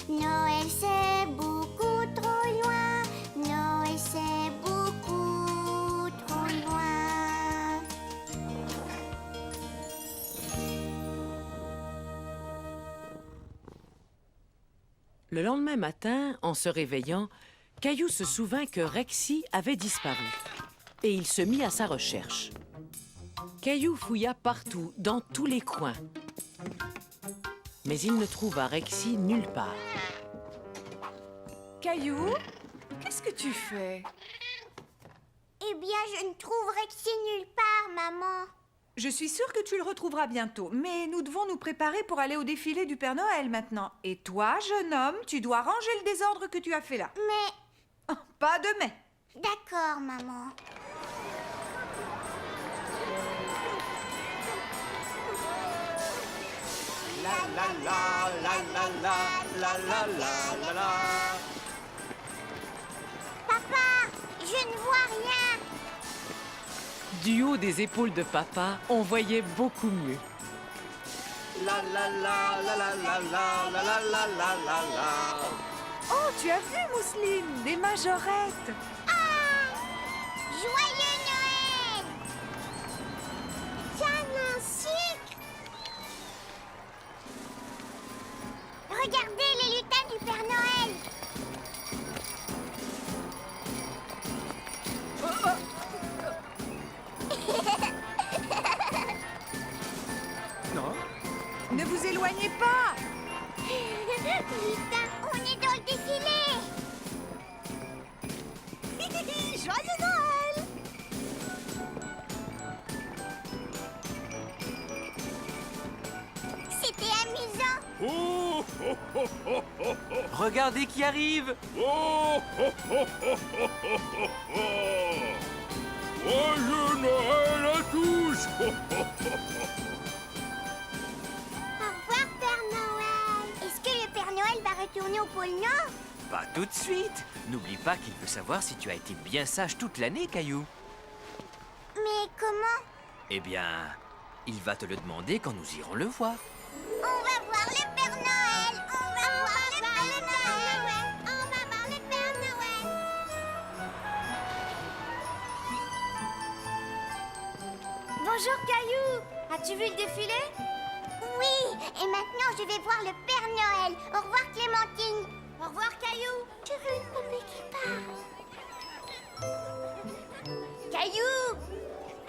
Noël c'est beaucoup trop loin. Noël c'est beaucoup trop loin. Le lendemain matin, en se réveillant, Caillou se souvint que Rexy avait disparu. Et il se mit à sa recherche. Caillou fouilla partout, dans tous les coins. Mais il ne trouva Rexy nulle part. Caillou, qu'est-ce que tu fais? Eh bien, je ne trouve Rexy nulle part, maman. Je suis sûre que tu le retrouveras bientôt, mais nous devons nous préparer pour aller au défilé du Père Noël maintenant. Et toi, jeune homme, tu dois ranger le désordre que tu as fait là. Mais... Oh, pas de mais. D'accord, maman. La la la la la la la la la la la. Papa, je ne vois rien. Du haut des épaules de papa, on voyait beaucoup mieux. La la la la la la la la la la la la la. Oh, tu as vu, Mousseline, des majorettes. Ah! Joyeux Noël! Tiens, un sucre! Regardez les lutins du Père Noël! Non. Ne vous éloignez pas. Lutin, on est dans le défilé! Joyeux Noël! C'était amusant! Oh, oh, oh, oh, oh, oh. Regardez qui arrive! Oh, oh, oh, oh, oh, oh, oh, oh. Joyeux Noël à tous! Oh, oh, oh, oh. Au revoir, Père Noël! Est-ce que le Père Noël va retourner au pôle Nord? Pas tout de suite. N'oublie pas qu'il veut savoir si tu as été bien sage toute l'année, Caillou. Mais comment? Eh bien, il va te le demander quand nous irons le voir. On va voir le Père Noël! On va voir le Père Noël! On va voir le Père Noël! Bonjour Caillou. As-tu vu le défilé? Oui! Et maintenant, je vais voir le Père Noël! Au revoir, Clémentine! Au revoir Caillou. Je veux une poupée qui parle! Caillou.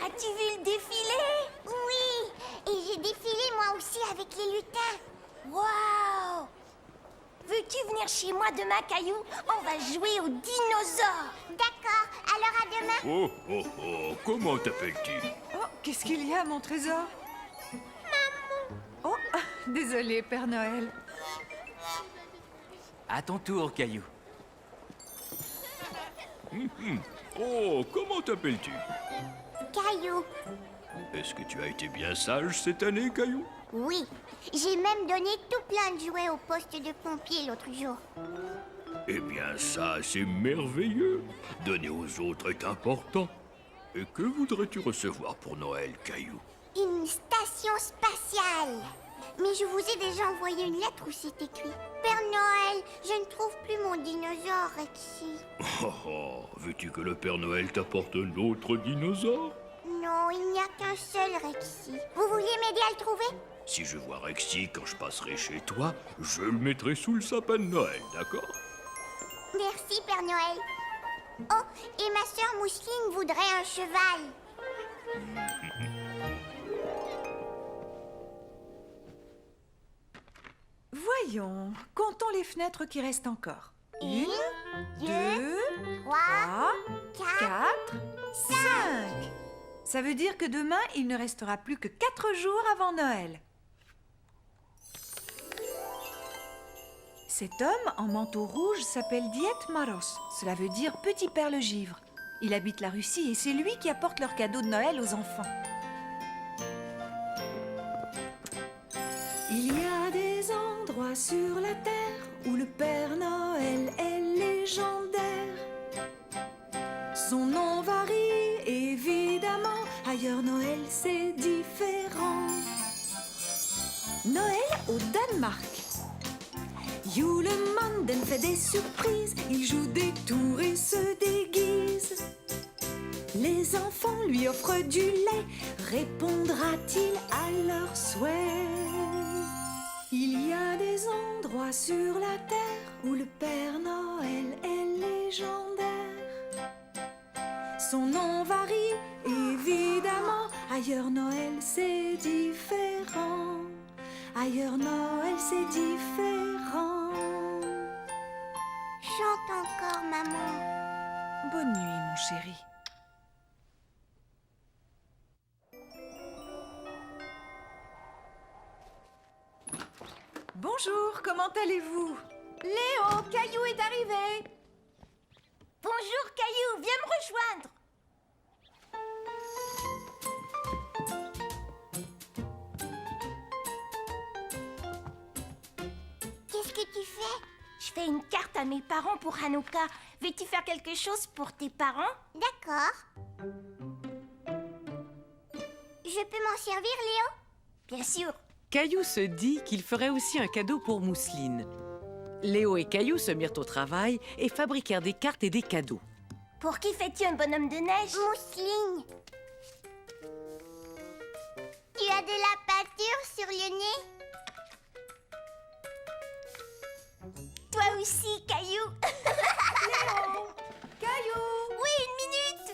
As-tu vu le défilé? Oui, et j'ai défilé moi aussi avec les lutins. Waouh! Veux-tu venir chez moi demain, Caillou? On va jouer aux dinosaures. D'accord, alors à demain. Oh, oh, oh, comment t'appelles-tu? Oh, qu'est-ce qu'il y a, mon trésor? Maman! Oh, désolé, Père Noël. À ton tour, Caillou. Oh, comment t'appelles-tu? Caillou. Est-ce que tu as été bien sage cette année, Caillou? Oui, j'ai même donné tout plein de jouets au poste de pompier l'autre jour. Eh bien, ça, c'est merveilleux. Donner aux autres est important. Et que voudrais-tu recevoir pour Noël, Caillou? Une station spatiale. Mais je vous ai déjà envoyé une lettre où c'est écrit: Père Noël, je ne trouve plus mon dinosaure, Rexy. Oh, oh, veux-tu que le Père Noël t'apporte un autre dinosaure? Non, il n'y a qu'un seul, Rexy. Vous vouliez m'aider à le trouver? Si je vois Rexy quand je passerai chez toi, je le mettrai sous le sapin de Noël, d'accord? Merci, Père Noël. Oh, et ma sœur Mousseline voudrait un cheval. Voyons, comptons les fenêtres qui restent encore. Une, deux, 3, trois, 4. quatre, 5. Ça veut dire que demain, il ne restera plus que 4 jours avant Noël. Cet homme en manteau rouge s'appelle Diet Maros. Cela veut dire Petit Père le Givre. Il habite la Russie et c'est lui qui apporte leurs cadeaux de Noël aux enfants. Il y a des endroits sur la terre où le Père Noël est légendaire. Son nom varie évidemment, ailleurs Noël c'est différent. Noël au Danemark. Julemanden fait des surprises, il joue des tours et se déguise. Les enfants lui offrent du lait, répondra-t-il à leurs souhaits? Il y a des endroits sur la terre où le Père Noël est légendaire. Son nom varie évidemment, ailleurs Noël c'est différent. Ailleurs Noël c'est différent. Chante encore, maman. Bonne nuit, mon chéri. Bonjour, comment allez-vous? Léo, Caillou est arrivé. Bonjour, Caillou, viens me rejoindre. Qu'est-ce que tu fais? Je fais une carte à mes parents pour Hanouka. Veux-tu faire quelque chose pour tes parents? D'accord. Je peux m'en servir, Léo? Bien sûr. Caillou se dit qu'il ferait aussi un cadeau pour Mousseline. Léo et Caillou se mirent au travail et fabriquèrent des cartes et des cadeaux. Pour qui fais-tu un bonhomme de neige? Mousseline. Tu as de la peinture sur le nez? Toi aussi, Caillou. Léo! Caillou! Oui, une minute.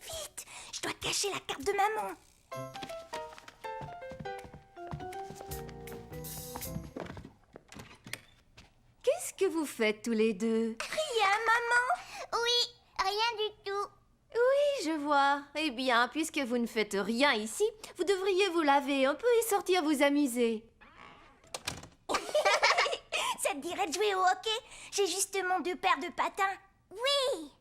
Vite, je dois cacher la carte de maman. Qu'est-ce que vous faites tous les deux? Rien, maman. Oui, rien du tout. Oui, je vois. Eh bien, puisque vous ne faites rien ici, vous devriez vous laver un peu et sortir vous amuser. Ça te dirait de jouer au hockey? J'ai justement 2 paires de patins. Oui.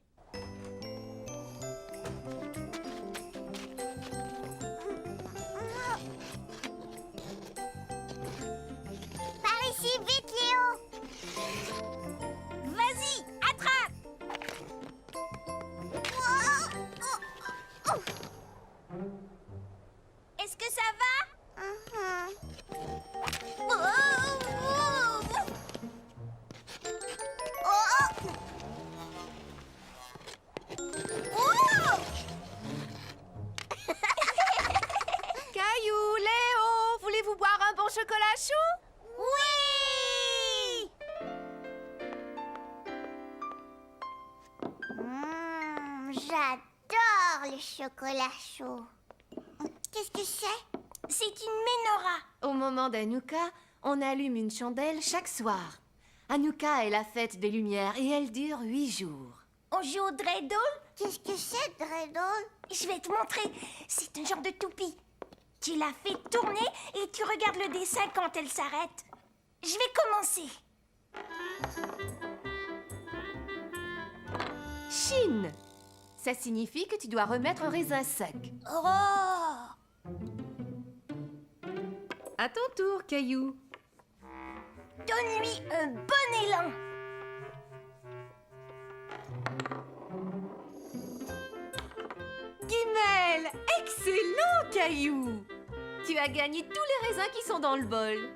Par ici, vite, Léo. Vas-y, attrape. Est-ce que ça va? Oh, Caillou, Léo, voulez-vous boire un bon chocolat chaud? Oui. J'adore. J'adore le chocolat chaud. Qu'est-ce que c'est? C'est une menorah. Au moment d'Hanouka, on allume une chandelle chaque soir. Hanouka est la fête des lumières et elle dure 8 jours. On joue au dreidel? Qu'est-ce que c'est, dreidel? Je vais te montrer. C'est un genre de toupie. Tu la fais tourner et tu regardes le dessin quand elle s'arrête. Je vais commencer. Chine. Ça signifie que tu dois remettre un raisin sec. Oh! À ton tour, Caillou. Donne-lui un bon élan. Guimel! Excellent, Caillou! Tu as gagné tous les raisins qui sont dans le bol.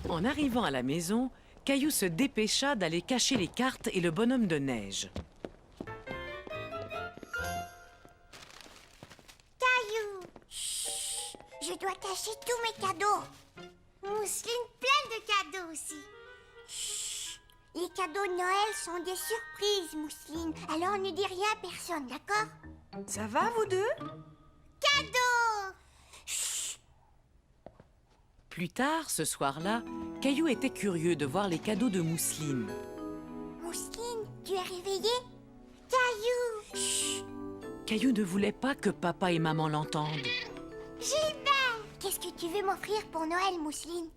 En arrivant à la maison, Caillou se dépêcha d'aller cacher les cartes et le bonhomme de neige. Caillou! Chut! Je dois cacher tous mes cadeaux. Mousseline, plein de cadeaux aussi. Chut! Les cadeaux de Noël sont des surprises, Mousseline. Alors ne dis rien à personne, d'accord? Ça va, vous deux? Cadeaux! Chut! Plus tard, ce soir-là, Caillou était curieux de voir les cadeaux de Mousseline. Mousseline, tu es réveillée? Caillou! Chut! Caillou ne voulait pas que papa et maman l'entendent. Gilbert! Qu'est-ce que tu veux m'offrir pour Noël, Mousseline?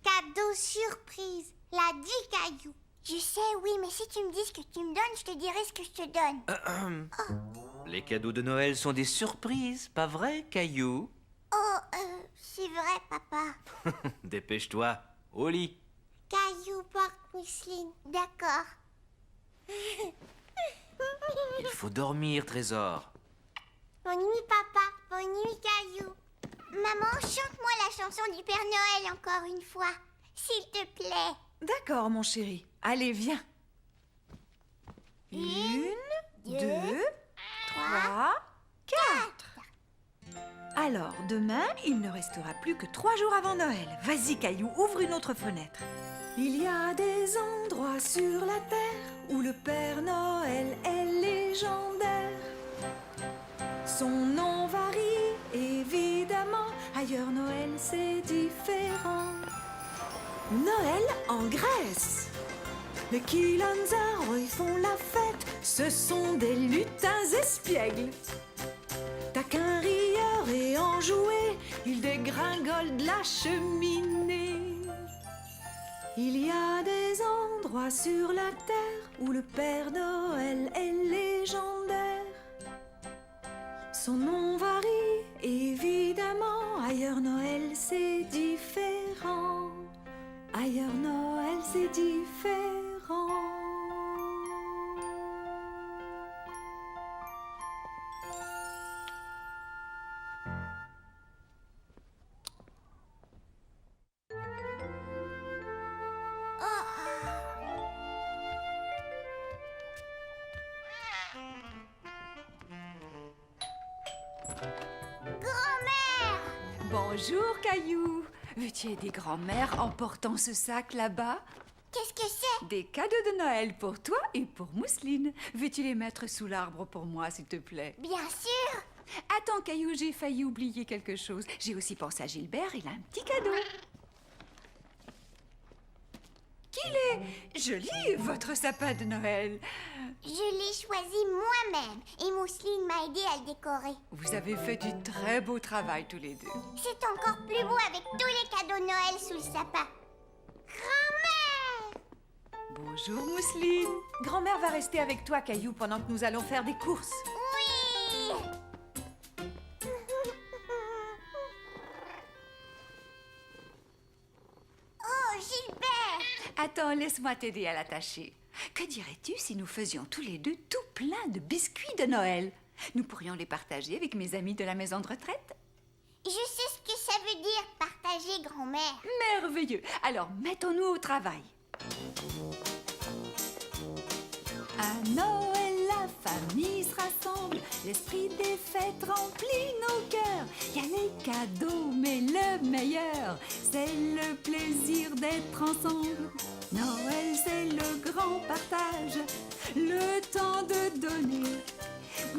Cadeau surprise, l'a dit Caillou. Je sais, oui, mais si tu me dis ce que tu me donnes, je te dirai ce que je te donne. Les cadeaux de Noël sont des surprises, pas vrai, Caillou? C'est vrai, papa. Dépêche-toi, au lit. Caillou porte Mousseline, d'accord. Il faut dormir, Trésor. Bonne nuit, papa. Bonne nuit, Caillou. Maman, chante-moi la chanson du Père Noël encore une fois, s'il te plaît. D'accord, mon chéri. Allez, viens. 1, 2, 3, 4. Alors, demain, il ne restera plus que 3 jours avant Noël. Vas-y, Caillou, ouvre une autre fenêtre. Il y a des endroits sur la terre où le Père Noël est légendaire. Son nom varie, évidemment. Ailleurs, Noël, c'est différent. Noël en Grèce. Les Kilanzaro, ils font la fête. Ce sont des lutins espiègles. Taquins, rieurs et enjoués, ils dégringolent de la cheminée. Il y a des endroits sur la terre où le Père Noël est légendaire. Son nom varie, évidemment. Ailleurs, Noël, c'est différent. Ailleurs, Noël, c'est différent. Grand-mère! Bonjour, Caillou. Veux-tu aider grand-mère en portant ce sac là-bas? Qu'est-ce que c'est? Des cadeaux de Noël pour toi et pour Mousseline. Veux-tu les mettre sous l'arbre pour moi, s'il te plaît? Bien sûr! Attends, Caillou, j'ai failli oublier quelque chose. J'ai aussi pensé à Gilbert, il a un petit cadeau. Qu'il est joli, votre sapin de Noël. Je l'ai choisi moi-même et Mousseline m'a aidé à le décorer. Vous avez fait du très beau travail tous les deux. C'est encore plus beau avec tous les cadeaux de Noël sous le sapin. Grand-mère! Bonjour, Mousseline. Grand-mère va rester avec toi, Caillou, pendant que nous allons faire des courses. Oui! Oh, Gilbert! Attends, laisse-moi t'aider à l'attacher. Que dirais-tu si nous faisions tous les deux tout plein de biscuits de Noël? Nous pourrions les partager avec mes amis de la maison de retraite. Je sais ce que ça veut dire, partager, grand-mère. Merveilleux. Alors, mettons-nous au travail. À Noël, la famille se rassemble, l'esprit des fêtes remplit nos cœurs. Il y a les cadeaux, mais le meilleur, c'est le plaisir d'être ensemble. Noël, c'est le grand partage, le temps de donner.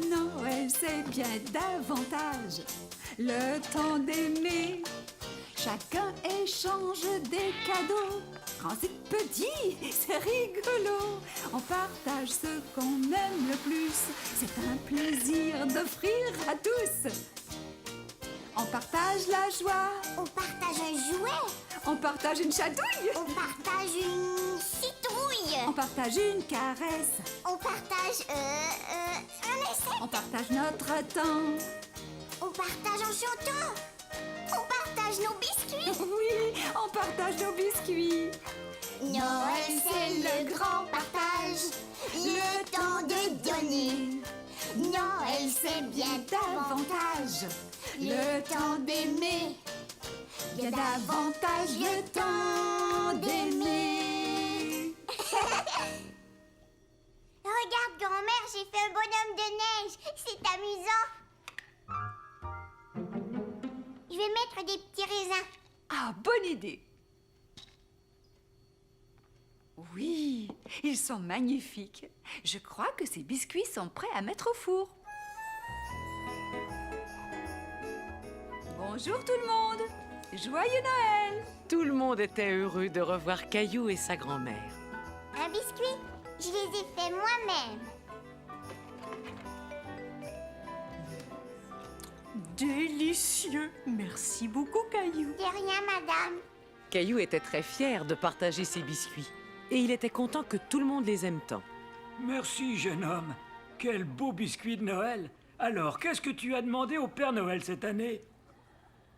Noël, c'est bien davantage le temps d'aimer. Chacun échange des cadeaux, grands et petits, c'est rigolo. On partage ce qu'on aime le plus, c'est un plaisir d'offrir à tous. On partage la joie, On partage un jouet. on partage une chatouille, On partage une citrouille. on partage une caresse, On partage un essai. on partage notre temps. On partage en chantant. On partage nos biscuits. Oui, on partage nos biscuits. Noël, c'est le grand partage. Le temps de donner. Noël, c'est bien davantage. Le temps d'aimer. Il y a davantage le temps d'aimer. Regarde, grand-mère, j'ai fait un bonhomme de neige. C'est amusant. Je vais mettre des petits raisins. Ah, bonne idée. Oui, ils sont magnifiques. Je crois que ces biscuits sont prêts à mettre au four. Bonjour tout le monde. Joyeux Noël. Tout le monde était heureux de revoir Caillou et sa grand-mère. Un biscuit, je les ai faits moi-même. Délicieux. Merci beaucoup, Caillou. De rien, madame. Caillou était très fier de partager ses biscuits. Et il était content que tout le monde les aime tant. Merci, jeune homme. Quel beau biscuit de Noël. Alors, qu'est-ce que tu as demandé au Père Noël cette année?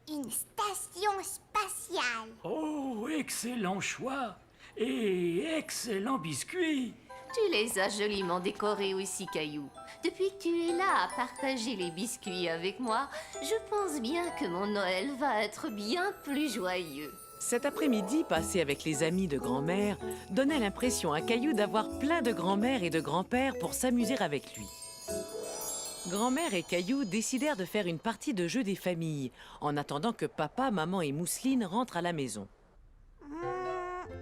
Une station spatiale. Oh, excellent choix. Et excellent biscuit. Tu les as joliment décorés aussi, Caillou. Depuis que tu es là à partager les biscuits avec moi, je pense bien que mon Noël va être bien plus joyeux. Cet après-midi passé avec les amis de grand-mère donnait l'impression à Caillou d'avoir plein de grand-mères et de grands-pères pour s'amuser avec lui. Grand-mère et Caillou décidèrent de faire une partie de jeu des familles en attendant que papa, maman et Mousseline rentrent à la maison.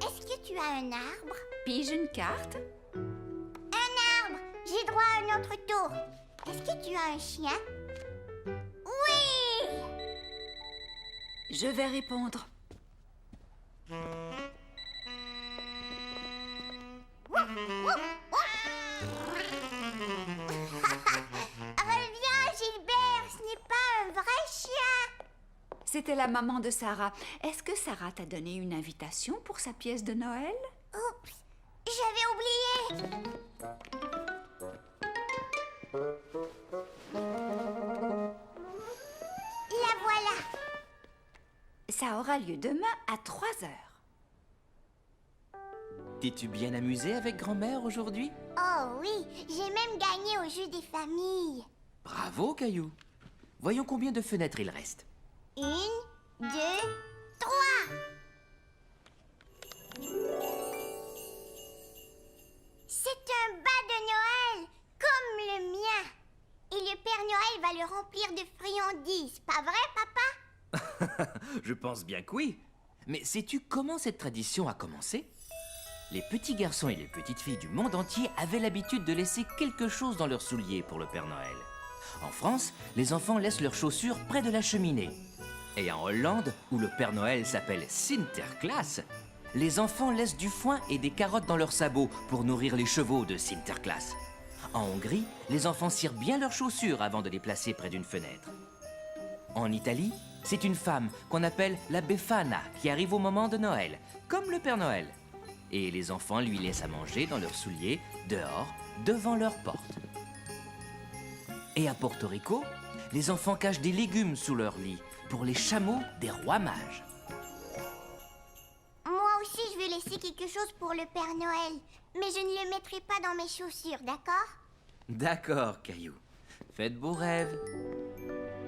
Est-ce que tu as un arbre? Pige une carte. Un arbre! J'ai droit à un autre tour. Est-ce que tu as un chien? Oui! Je vais répondre. Reviens, Gilbert, ce n'est pas un vrai chien. C'était la maman de Sarah. Est-ce que Sarah t'a donné une invitation pour sa pièce de Noël? Oups, j'avais oublié. La voilà. Ça aura lieu demain à 3 heures. T'es-tu bien amusé avec grand-mère aujourd'hui? Oh oui, j'ai même gagné au jeu des familles. Bravo, Caillou. Voyons combien de fenêtres il reste. 1, 2, 3. C'est un bas de Noël, comme le mien. Et le Père Noël va le remplir de friandises, pas vrai, papa? Je pense bien que oui. Mais sais-tu comment cette tradition a commencé? Les petits garçons et les petites filles du monde entier avaient l'habitude de laisser quelque chose dans leurs souliers pour le Père Noël. En France, les enfants laissent leurs chaussures près de la cheminée. Et en Hollande, où le Père Noël s'appelle Sinterklaas, les enfants laissent du foin et des carottes dans leurs sabots pour nourrir les chevaux de Sinterklaas. En Hongrie, les enfants cirent bien leurs chaussures avant de les placer près d'une fenêtre. En Italie, c'est une femme qu'on appelle la Befana qui arrive au moment de Noël, comme le Père Noël. Et les enfants lui laissent à manger dans leurs souliers, dehors, devant leur porte. Et à Porto Rico, les enfants cachent des légumes sous leur lit pour les chameaux des rois mages. Moi aussi, je vais laisser quelque chose pour le Père Noël. Mais je ne le mettrai pas dans mes chaussures, d'accord? D'accord, Caillou. Faites beaux rêves.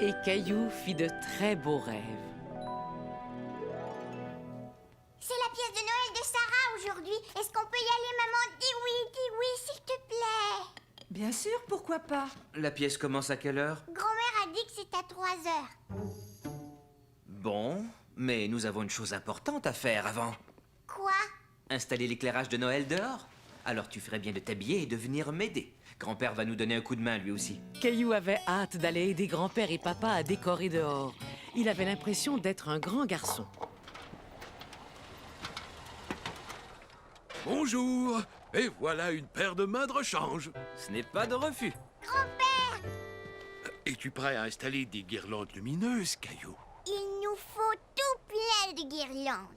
Et Caillou fit de très beaux rêves. C'est la pièce de Noël de Sarah aujourd'hui. Est-ce qu'on peut y aller, maman? Dis oui, s'il te plaît. Bien sûr, pourquoi pas? La pièce commence à quelle heure? Grand-mère a dit que c'est à 3 heures. Bon, mais nous avons une chose importante à faire avant. Quoi? Installer l'éclairage de Noël dehors. Alors tu ferais bien de t'habiller et de venir m'aider. Grand-père va nous donner un coup de main lui aussi. Caillou avait hâte d'aller aider grand-père et papa à décorer dehors. Il avait l'impression d'être un grand garçon. Bonjour. Et voilà une paire de mains de rechange. Ce n'est pas de refus. Grand-père, Es-tu prêt à installer des guirlandes lumineuses, Caillou? il nous faut tout plein de guirlandes.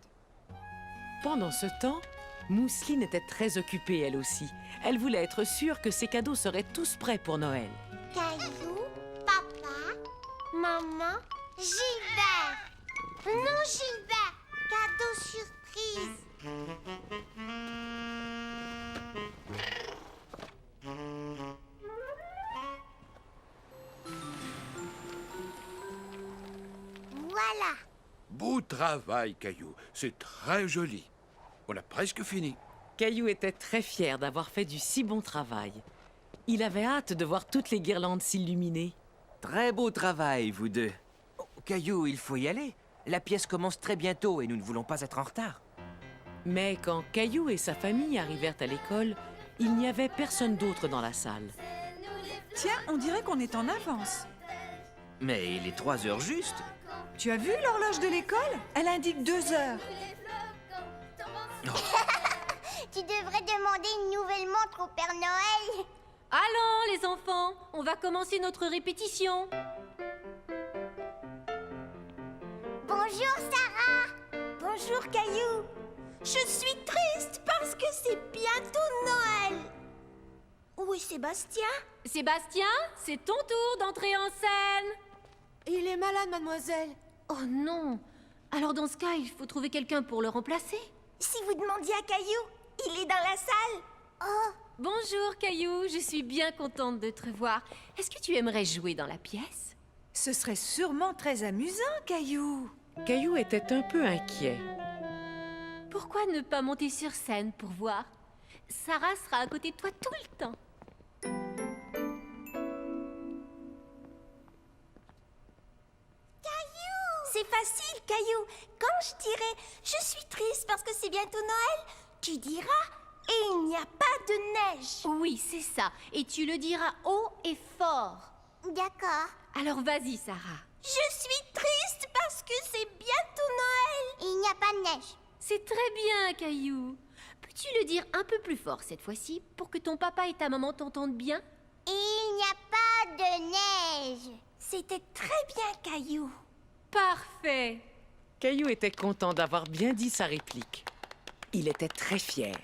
Pendant ce temps, Mousseline était très occupée elle aussi. Elle voulait être sûre que ses cadeaux seraient tous prêts pour Noël. Caillou, papa, maman, Gilbert. Non, Gilbert, cadeau surprise. Voilà. Beau travail, Caillou. C'est très joli. On a presque fini. Caillou était très fier d'avoir fait du si bon travail. Il avait hâte de voir toutes les guirlandes s'illuminer. Très beau travail, vous deux. Oh, Caillou, il faut y aller. La pièce commence très bientôt et nous ne voulons pas être en retard. Mais quand Caillou et sa famille arrivèrent à l'école, il n'y avait personne d'autre dans la salle. Tiens, on dirait qu'on est en avance. Mais il est 3 heures juste. Tu as vu l'horloge de l'école? Elle indique 2 heures. Tu devrais demander une nouvelle montre au Père Noël. Allons, les enfants, on va commencer notre répétition. Bonjour, Sarah. Bonjour, Caillou. Je suis triste parce que c'est bientôt Noël. Où est Sébastien? Sébastien, c'est ton tour d'entrer en scène. Il est malade, mademoiselle. Oh non. Alors dans ce cas, il faut trouver quelqu'un pour le remplacer. Si vous demandiez à Caillou, il est dans la salle. Oh, Bonjour Caillou, je suis bien contente de te revoir. Est-ce que tu aimerais jouer dans la pièce? Ce serait sûrement très amusant, Caillou. Caillou était un peu inquiet. Pourquoi ne pas monter sur scène pour voir? Sarah sera à côté de toi tout le temps. C'est facile, Caillou. Quand je dirai « Je suis triste parce que c'est bientôt Noël », tu diras « Et il n'y a pas de neige ». Oui, c'est ça. Et tu le diras haut et fort. d'accord. Alors vas-y, Sarah. Je suis triste parce que c'est bientôt Noël. Il n'y a pas de neige. C'est très bien, Caillou. Peux-tu le dire un peu plus fort cette fois-ci pour que ton papa et ta maman t'entendent bien? Il n'y a pas de neige. C'était très bien, Caillou. Parfait. Caillou était content d'avoir bien dit sa réplique. Il était très fier.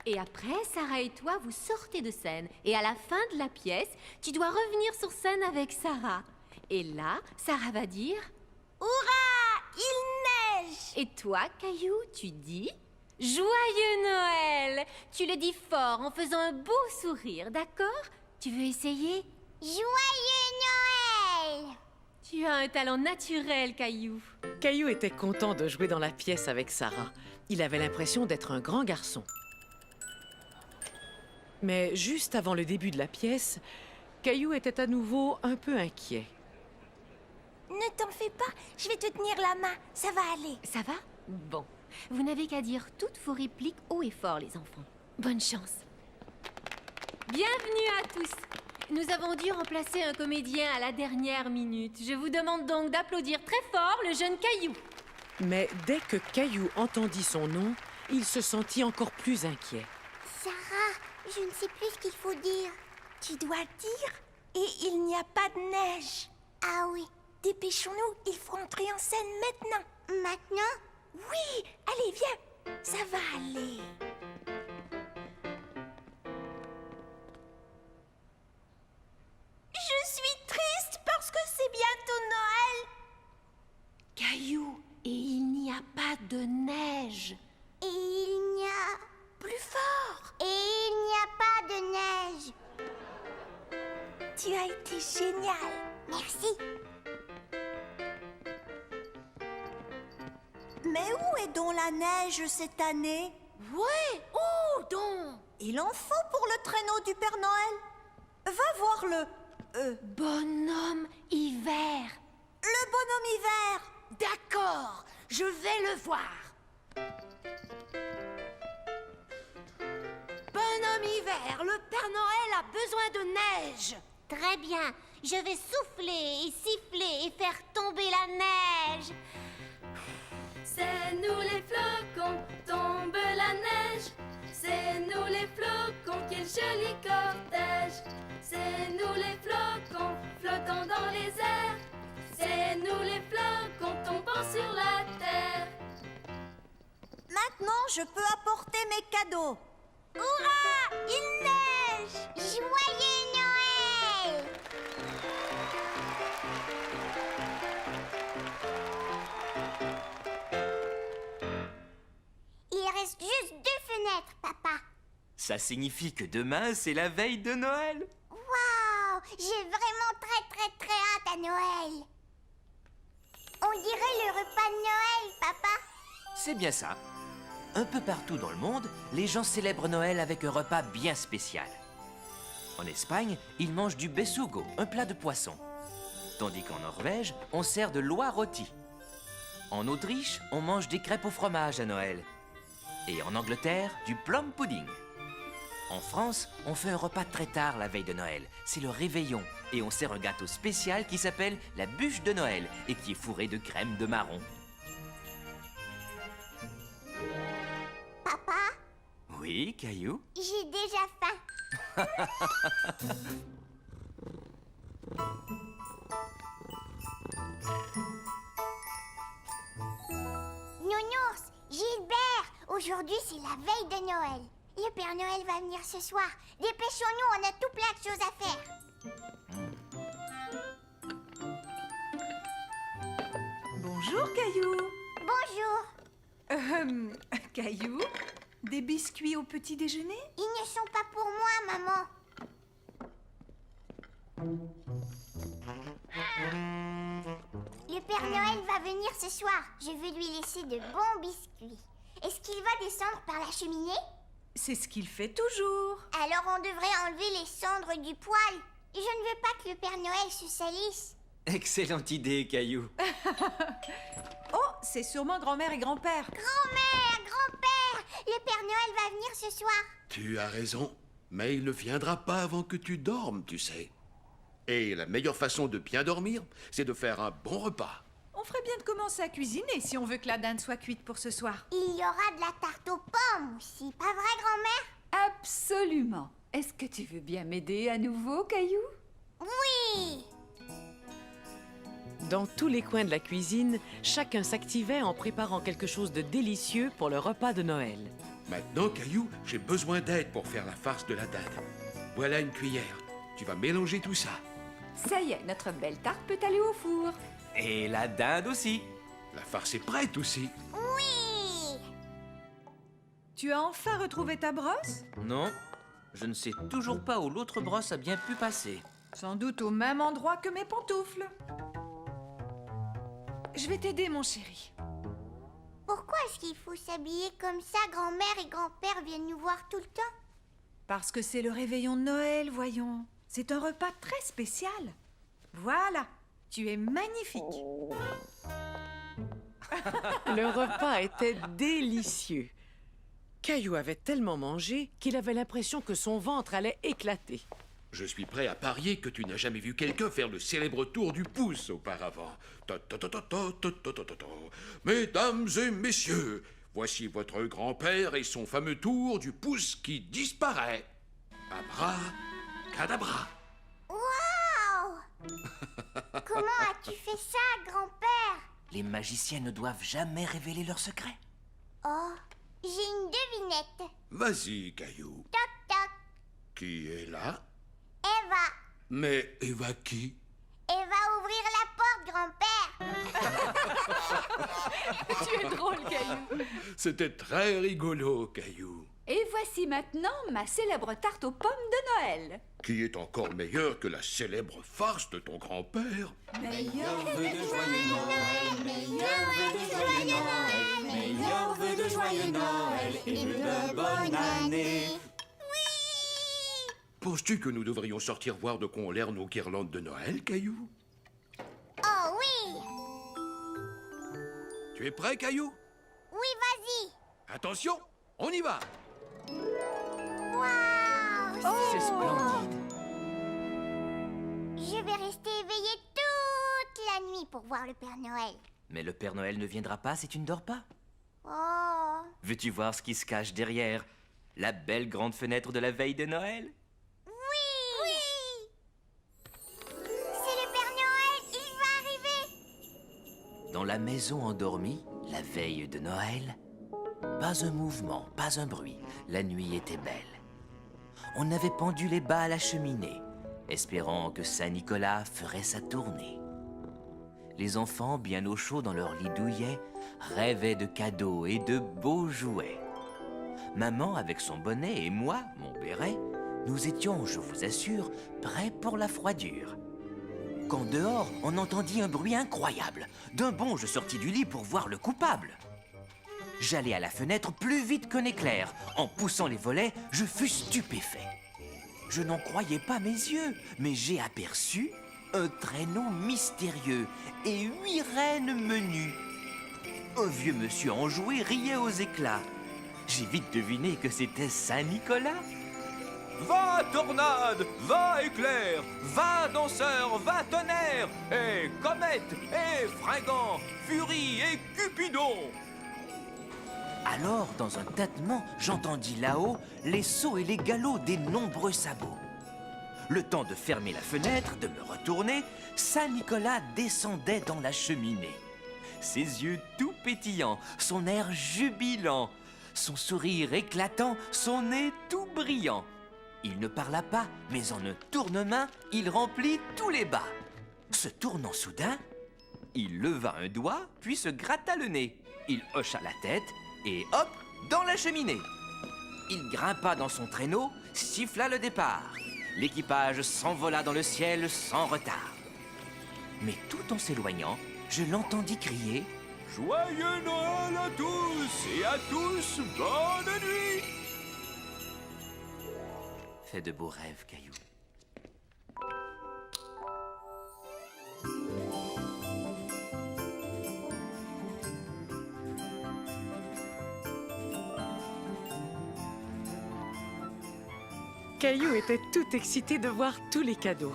Et après, Sarah et toi, vous sortez de scène. Et à la fin de la pièce, tu dois revenir sur scène avec Sarah. Et là, Sarah va dire... Hurrah! Il neige! Et toi, Caillou, tu dis... Joyeux Noël! Tu le dis fort en faisant un beau sourire, d'accord? Tu veux essayer? Joyeux Noël! Tu as un talent naturel, Caillou. Caillou était content de jouer dans la pièce avec Sarah. Il avait l'impression d'être un grand garçon. Mais juste avant le début de la pièce, Caillou était à nouveau un peu inquiet. Ne t'en fais pas, je vais te tenir la main, ça va aller. Ça va? Bon. Vous n'avez qu'à dire toutes vos répliques haut et fort, les enfants. Bonne chance. Bienvenue à tous. Nous avons dû remplacer un comédien à la dernière minute. Je vous demande donc d'applaudir très fort le jeune Caillou. Mais dès que Caillou entendit son nom, il se sentit encore plus inquiet. Sarah, je ne sais plus ce qu'il faut dire. Tu dois dire « Et il n'y a pas de neige ». Ah oui. Dépêchons-nous, il faut entrer en scène maintenant. Maintenant? Oui, allez, viens, ça va aller. Je suis triste parce que c'est bientôt Noël. Caillou, et il n'y a pas de neige. Et il n'y a... Plus fort. Et il n'y a pas de neige. Tu as été génial. Merci. Mais où est donc la neige cette année? Ouais, où donc? Il en faut pour le traîneau du Père Noël. Va voir le... Bonhomme hiver. Le bonhomme hiver. D'accord, je vais le voir. Bonhomme hiver, le Père Noël a besoin de neige. Très bien. Je vais souffler et siffler et faire tomber la neige. C'est nous les flocons, tombe la neige. C'est nous les flocons, quel joli cortège. C'est nous les flocons, flottant dans les airs. C'est nous les flocons, tombant sur la terre. Maintenant, je peux apporter mes cadeaux. Hurrah! Il neige! Joyeux Noël! Il reste juste 2 fenêtres, papa. Ça signifie que demain, c'est la veille de Noël. Waouh! J'ai vraiment très hâte à Noël. On dirait le repas de Noël, papa. C'est bien ça. Un peu partout dans le monde, les gens célèbrent Noël avec un repas bien spécial. En Espagne, ils mangent du besugo, un plat de poisson. Tandis qu'en Norvège, on sert de l'oie rôti. En Autriche, on mange des crêpes au fromage à Noël. Et en Angleterre, du plum pudding. En France, on fait un repas très tard la veille de Noël. C'est le réveillon. Et on sert un gâteau spécial qui s'appelle la bûche de Noël et qui est fourré de crème de marron. Papa, Oui, Caillou? j'ai déjà faim. Nounours, Gilbert, aujourd'hui c'est la veille de Noël. Le Père Noël va venir ce soir. Dépêchons-nous, on a tout plein de choses à faire. Bonjour, Caillou. Bonjour. Caillou, des biscuits au petit déjeuner? Ils ne sont pas pour moi, maman. Le Père Noël va venir ce soir. Je veux lui laisser de bons biscuits. Est-ce qu'il va descendre par la cheminée? C'est ce qu'il fait toujours. Alors on devrait enlever les cendres du poêle. Je ne veux pas que le Père Noël se salisse. Excellente idée, Caillou. Oh, c'est sûrement grand-mère et grand-père. Grand-mère, grand-père, le Père Noël va venir ce soir. Tu as raison, mais il ne viendra pas avant que tu dormes, tu sais. Et la meilleure façon de bien dormir, c'est de faire un bon repas. On ferait bien de commencer à cuisiner si on veut que la dinde soit cuite pour ce soir. Il y aura de la tarte aux pommes aussi, pas vrai, grand-mère? Absolument. Est-ce que tu veux bien m'aider à nouveau, Caillou? Oui! Dans tous les coins de la cuisine, chacun s'activait en préparant quelque chose de délicieux pour le repas de Noël. Maintenant, Caillou, j'ai besoin d'aide pour faire la farce de la dinde. Voilà une cuillère. Tu vas mélanger tout ça. Ça y est, notre belle tarte peut aller au four. Et la dinde aussi. La farce est prête aussi. Oui! Tu as enfin retrouvé ta brosse? Non, je ne sais toujours pas où l'autre brosse a bien pu passer. Sans doute au même endroit que mes pantoufles. Je vais t'aider, mon chéri. Pourquoi est-ce qu'il faut s'habiller comme ça? Grand-mère et grand-père viennent nous voir tout le temps. Parce que c'est le réveillon de Noël, voyons. C'est un repas très spécial. Voilà, tu es magnifique. Le repas était délicieux. Caillou avait tellement mangé qu'il avait l'impression que son ventre allait éclater. Je suis prêt à parier que tu n'as jamais vu quelqu'un faire le célèbre tour du pouce auparavant. Mesdames et messieurs, voici votre grand-père et son fameux tour du pouce qui disparaît. Abracadabra. Waouh! Comment as-tu fait ça, grand-père? Les magiciens ne doivent jamais révéler leurs secrets. Oh, j'ai une devinette. Vas-y, Caillou. Toc, toc. Qui est là? Eva. Mais Eva qui? Eva, ouvrir la porte, grand-père. Tu es drôle, Caillou. C'était très rigolo, Caillou. Et voici maintenant ma célèbre tarte aux pommes de Noël. Qui est encore meilleur que la célèbre farce de ton grand-père? Meilleur vœu de joyeux Noël, meilleur vœu de joyeux Noël, meilleur vœu de joyeux Noël et de bonne année. Penses-tu que nous devrions sortir voir de quoi ont l'air nos guirlandes de Noël, Caillou? Oh oui! Tu es prêt, Caillou? Oui, vas-y! Attention, on y va! Waouh! C'est splendide. Je vais rester éveillée toute la nuit pour voir le Père Noël. Mais le Père Noël ne viendra pas si tu ne dors pas. Oh! Veux-tu voir ce qui se cache derrière la belle grande fenêtre de la veille de Noël? Oui! Oui! C'est le Père Noël, il va arriver! Dans la maison endormie, la veille de Noël, pas un mouvement, pas un bruit. La nuit était belle. On avait pendu les bas à la cheminée, espérant que Saint-Nicolas ferait sa tournée. Les enfants, bien au chaud dans leur lit douillet, rêvaient de cadeaux et de beaux jouets. Maman, avec son bonnet, et moi, mon béret, nous étions, je vous assure, prêts pour la froidure. Quand dehors, on entendit un bruit incroyable. D'un bond, je sortis du lit pour voir le coupable. J'allai à la fenêtre plus vite qu'un éclair. En poussant les volets, je fus stupéfait. Je n'en croyais pas mes yeux, mais j'ai aperçu un traîneau mystérieux et 8 reines menues. Un vieux monsieur enjoué riait aux éclats. J'ai vite deviné que c'était Saint-Nicolas. Va tornade, va éclair, va danseur, va tonnerre, et comète, et fringant, furie et cupidon. Alors, dans un tâtement, j'entendis là-haut les sauts et les galops des nombreux sabots. Le temps de fermer la fenêtre, de me retourner, Saint-Nicolas descendait dans la cheminée. Ses yeux tout pétillants, son air jubilant, son sourire éclatant, son nez tout brillant. Il ne parla pas, mais en un tournement, il remplit tous les bas. Se tournant soudain, il leva un doigt, puis se gratta le nez. Il hocha la tête, et hop, dans la cheminée. Il grimpa dans son traîneau, siffla le départ. L'équipage s'envola dans le ciel sans retard. Mais tout en s'éloignant, je l'entendis crier « Joyeux Noël à tous, et à tous, bonne nuit !» Fais de beaux rêves, Caillou. Caillou était tout excité de voir tous les cadeaux.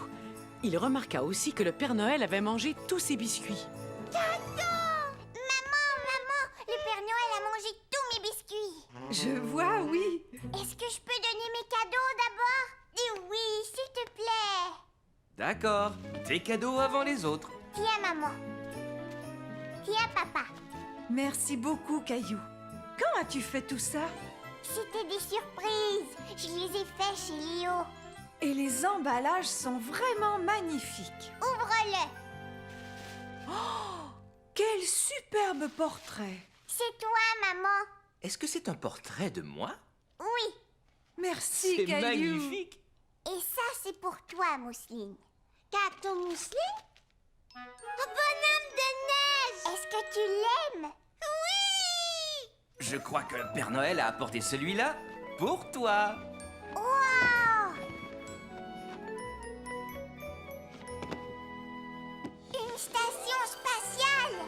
Il remarqua aussi que le Père Noël avait mangé tous ses biscuits. Maman, le Père Noël a mangé tous mes biscuits. Je vois, oui. Est-ce que je peux donner mes cadeaux d'abord? Dis oui, s'il te plaît. D'accord, tes cadeaux avant les autres. Tiens, maman. Tiens, papa. Merci beaucoup, Caillou. Quand as-tu fait tout ça? C'était des surprises. Je les ai faits chez Léo. Et les emballages sont vraiment magnifiques. Ouvre-le. Oh, quel superbe portrait. C'est toi, maman. Est-ce que c'est un portrait de moi? Oui. Merci, C'est Caillou. magnifique. Et ça, c'est pour toi, Mousseline. Cadeau Mousseline? Un bonhomme de neige. Est-ce que tu l'aimes? Oui. Je crois que le Père Noël a apporté celui-là pour toi. Wow. Une station spatiale.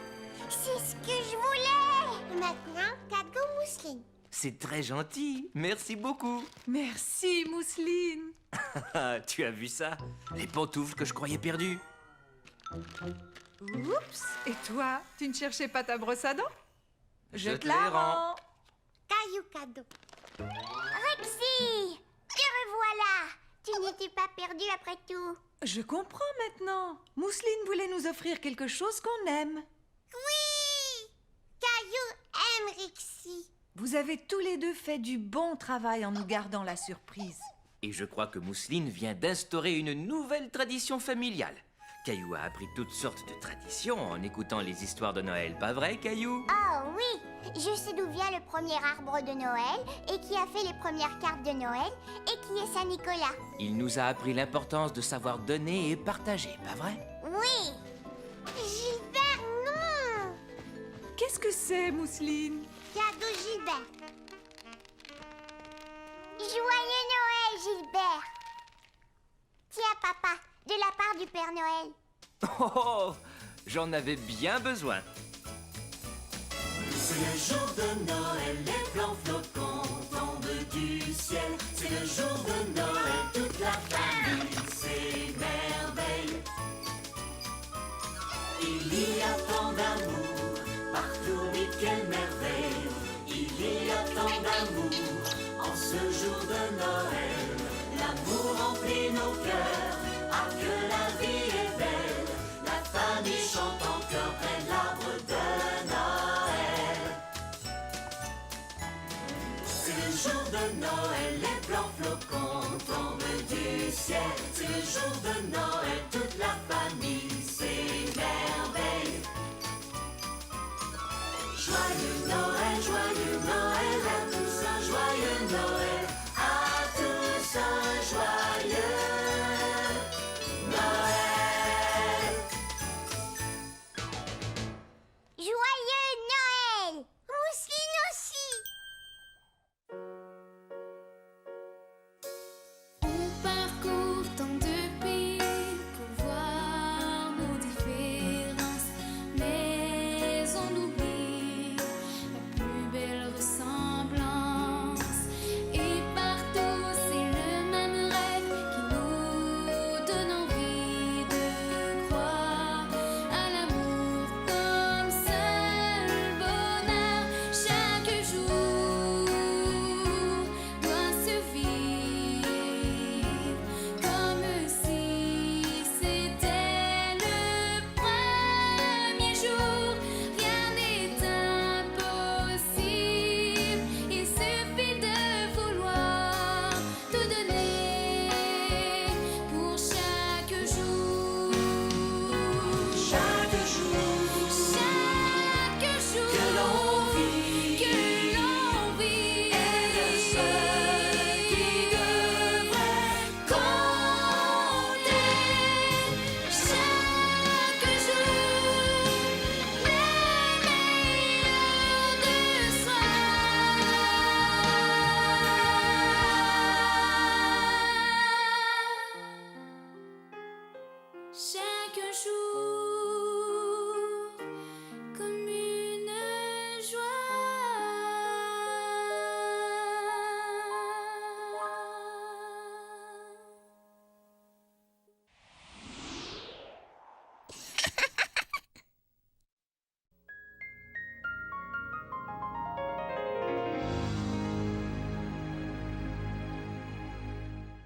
C'est ce que je voulais. Maintenant, cadeau Mousseline. C'est très gentil. Merci beaucoup. Merci, Mousseline. Tu as vu ça? Les pantoufles que je croyais perdues. Oups. Et toi, tu ne cherchais pas ta brosse à dents? Je te les rends. Caillou cadeau. Rexy, te revoilà. Tu n'étais pas perdu après tout. Je comprends maintenant. Mousseline voulait nous offrir quelque chose qu'on aime. Oui. Caillou aime Rexy. Vous avez tous les deux fait du bon travail en nous gardant la surprise. Et je crois que Mousseline vient d'instaurer une nouvelle tradition familiale. Caillou a appris toutes sortes de traditions en écoutant les histoires de Noël, pas vrai, Caillou? Oh oui, je sais d'où vient le premier arbre de Noël et qui a fait les premières cartes de Noël et qui est Saint-Nicolas. Il nous a appris l'importance de savoir donner et partager, pas vrai? Oui. Gilbert, non. Qu'est-ce que c'est, Mousseline? Cadeau Gilbert. Joyeux Noël, Gilbert. papa, de la part du Père Noël. Oh, j'en avais bien besoin. C'est le jour de Noël, les blancs flocons tombent du ciel. C'est le jour de Noël, toute la famille s'émerveille. Il y a tant d'amour, partout, oui, quelle merveille. Il y a tant d'amour en ce jour de Noël. L'amour remplit nos cœurs, ah que la vie est belle. La famille chante en chœur près de l'arbre de Noël. C'est le jour de Noël, les blancs flocons tombent du ciel. C'est le jour de Noël, toute la famille s'émerveille. Joyeux Noël à tous, un joyeux Noël à tous, un joyeux Noël. Joyeux Noël! Mousseline aussi! On parcourt tant de pays pour voir nos différences, mais on oublie la plus belle ressemblance. Et partout c'est le même rêve qui nous donne envie de croire à l'amour comme seul bonheur. Chaque jour doit se vivre comme si c'était le premier jour. Rien n'est impossible, il suffit de vouloir tout donner pour chaque jour. Chaque jour que l'on vit est le seul qui devrait compter. Chaque jour, le meilleur de soi. Chaque jour.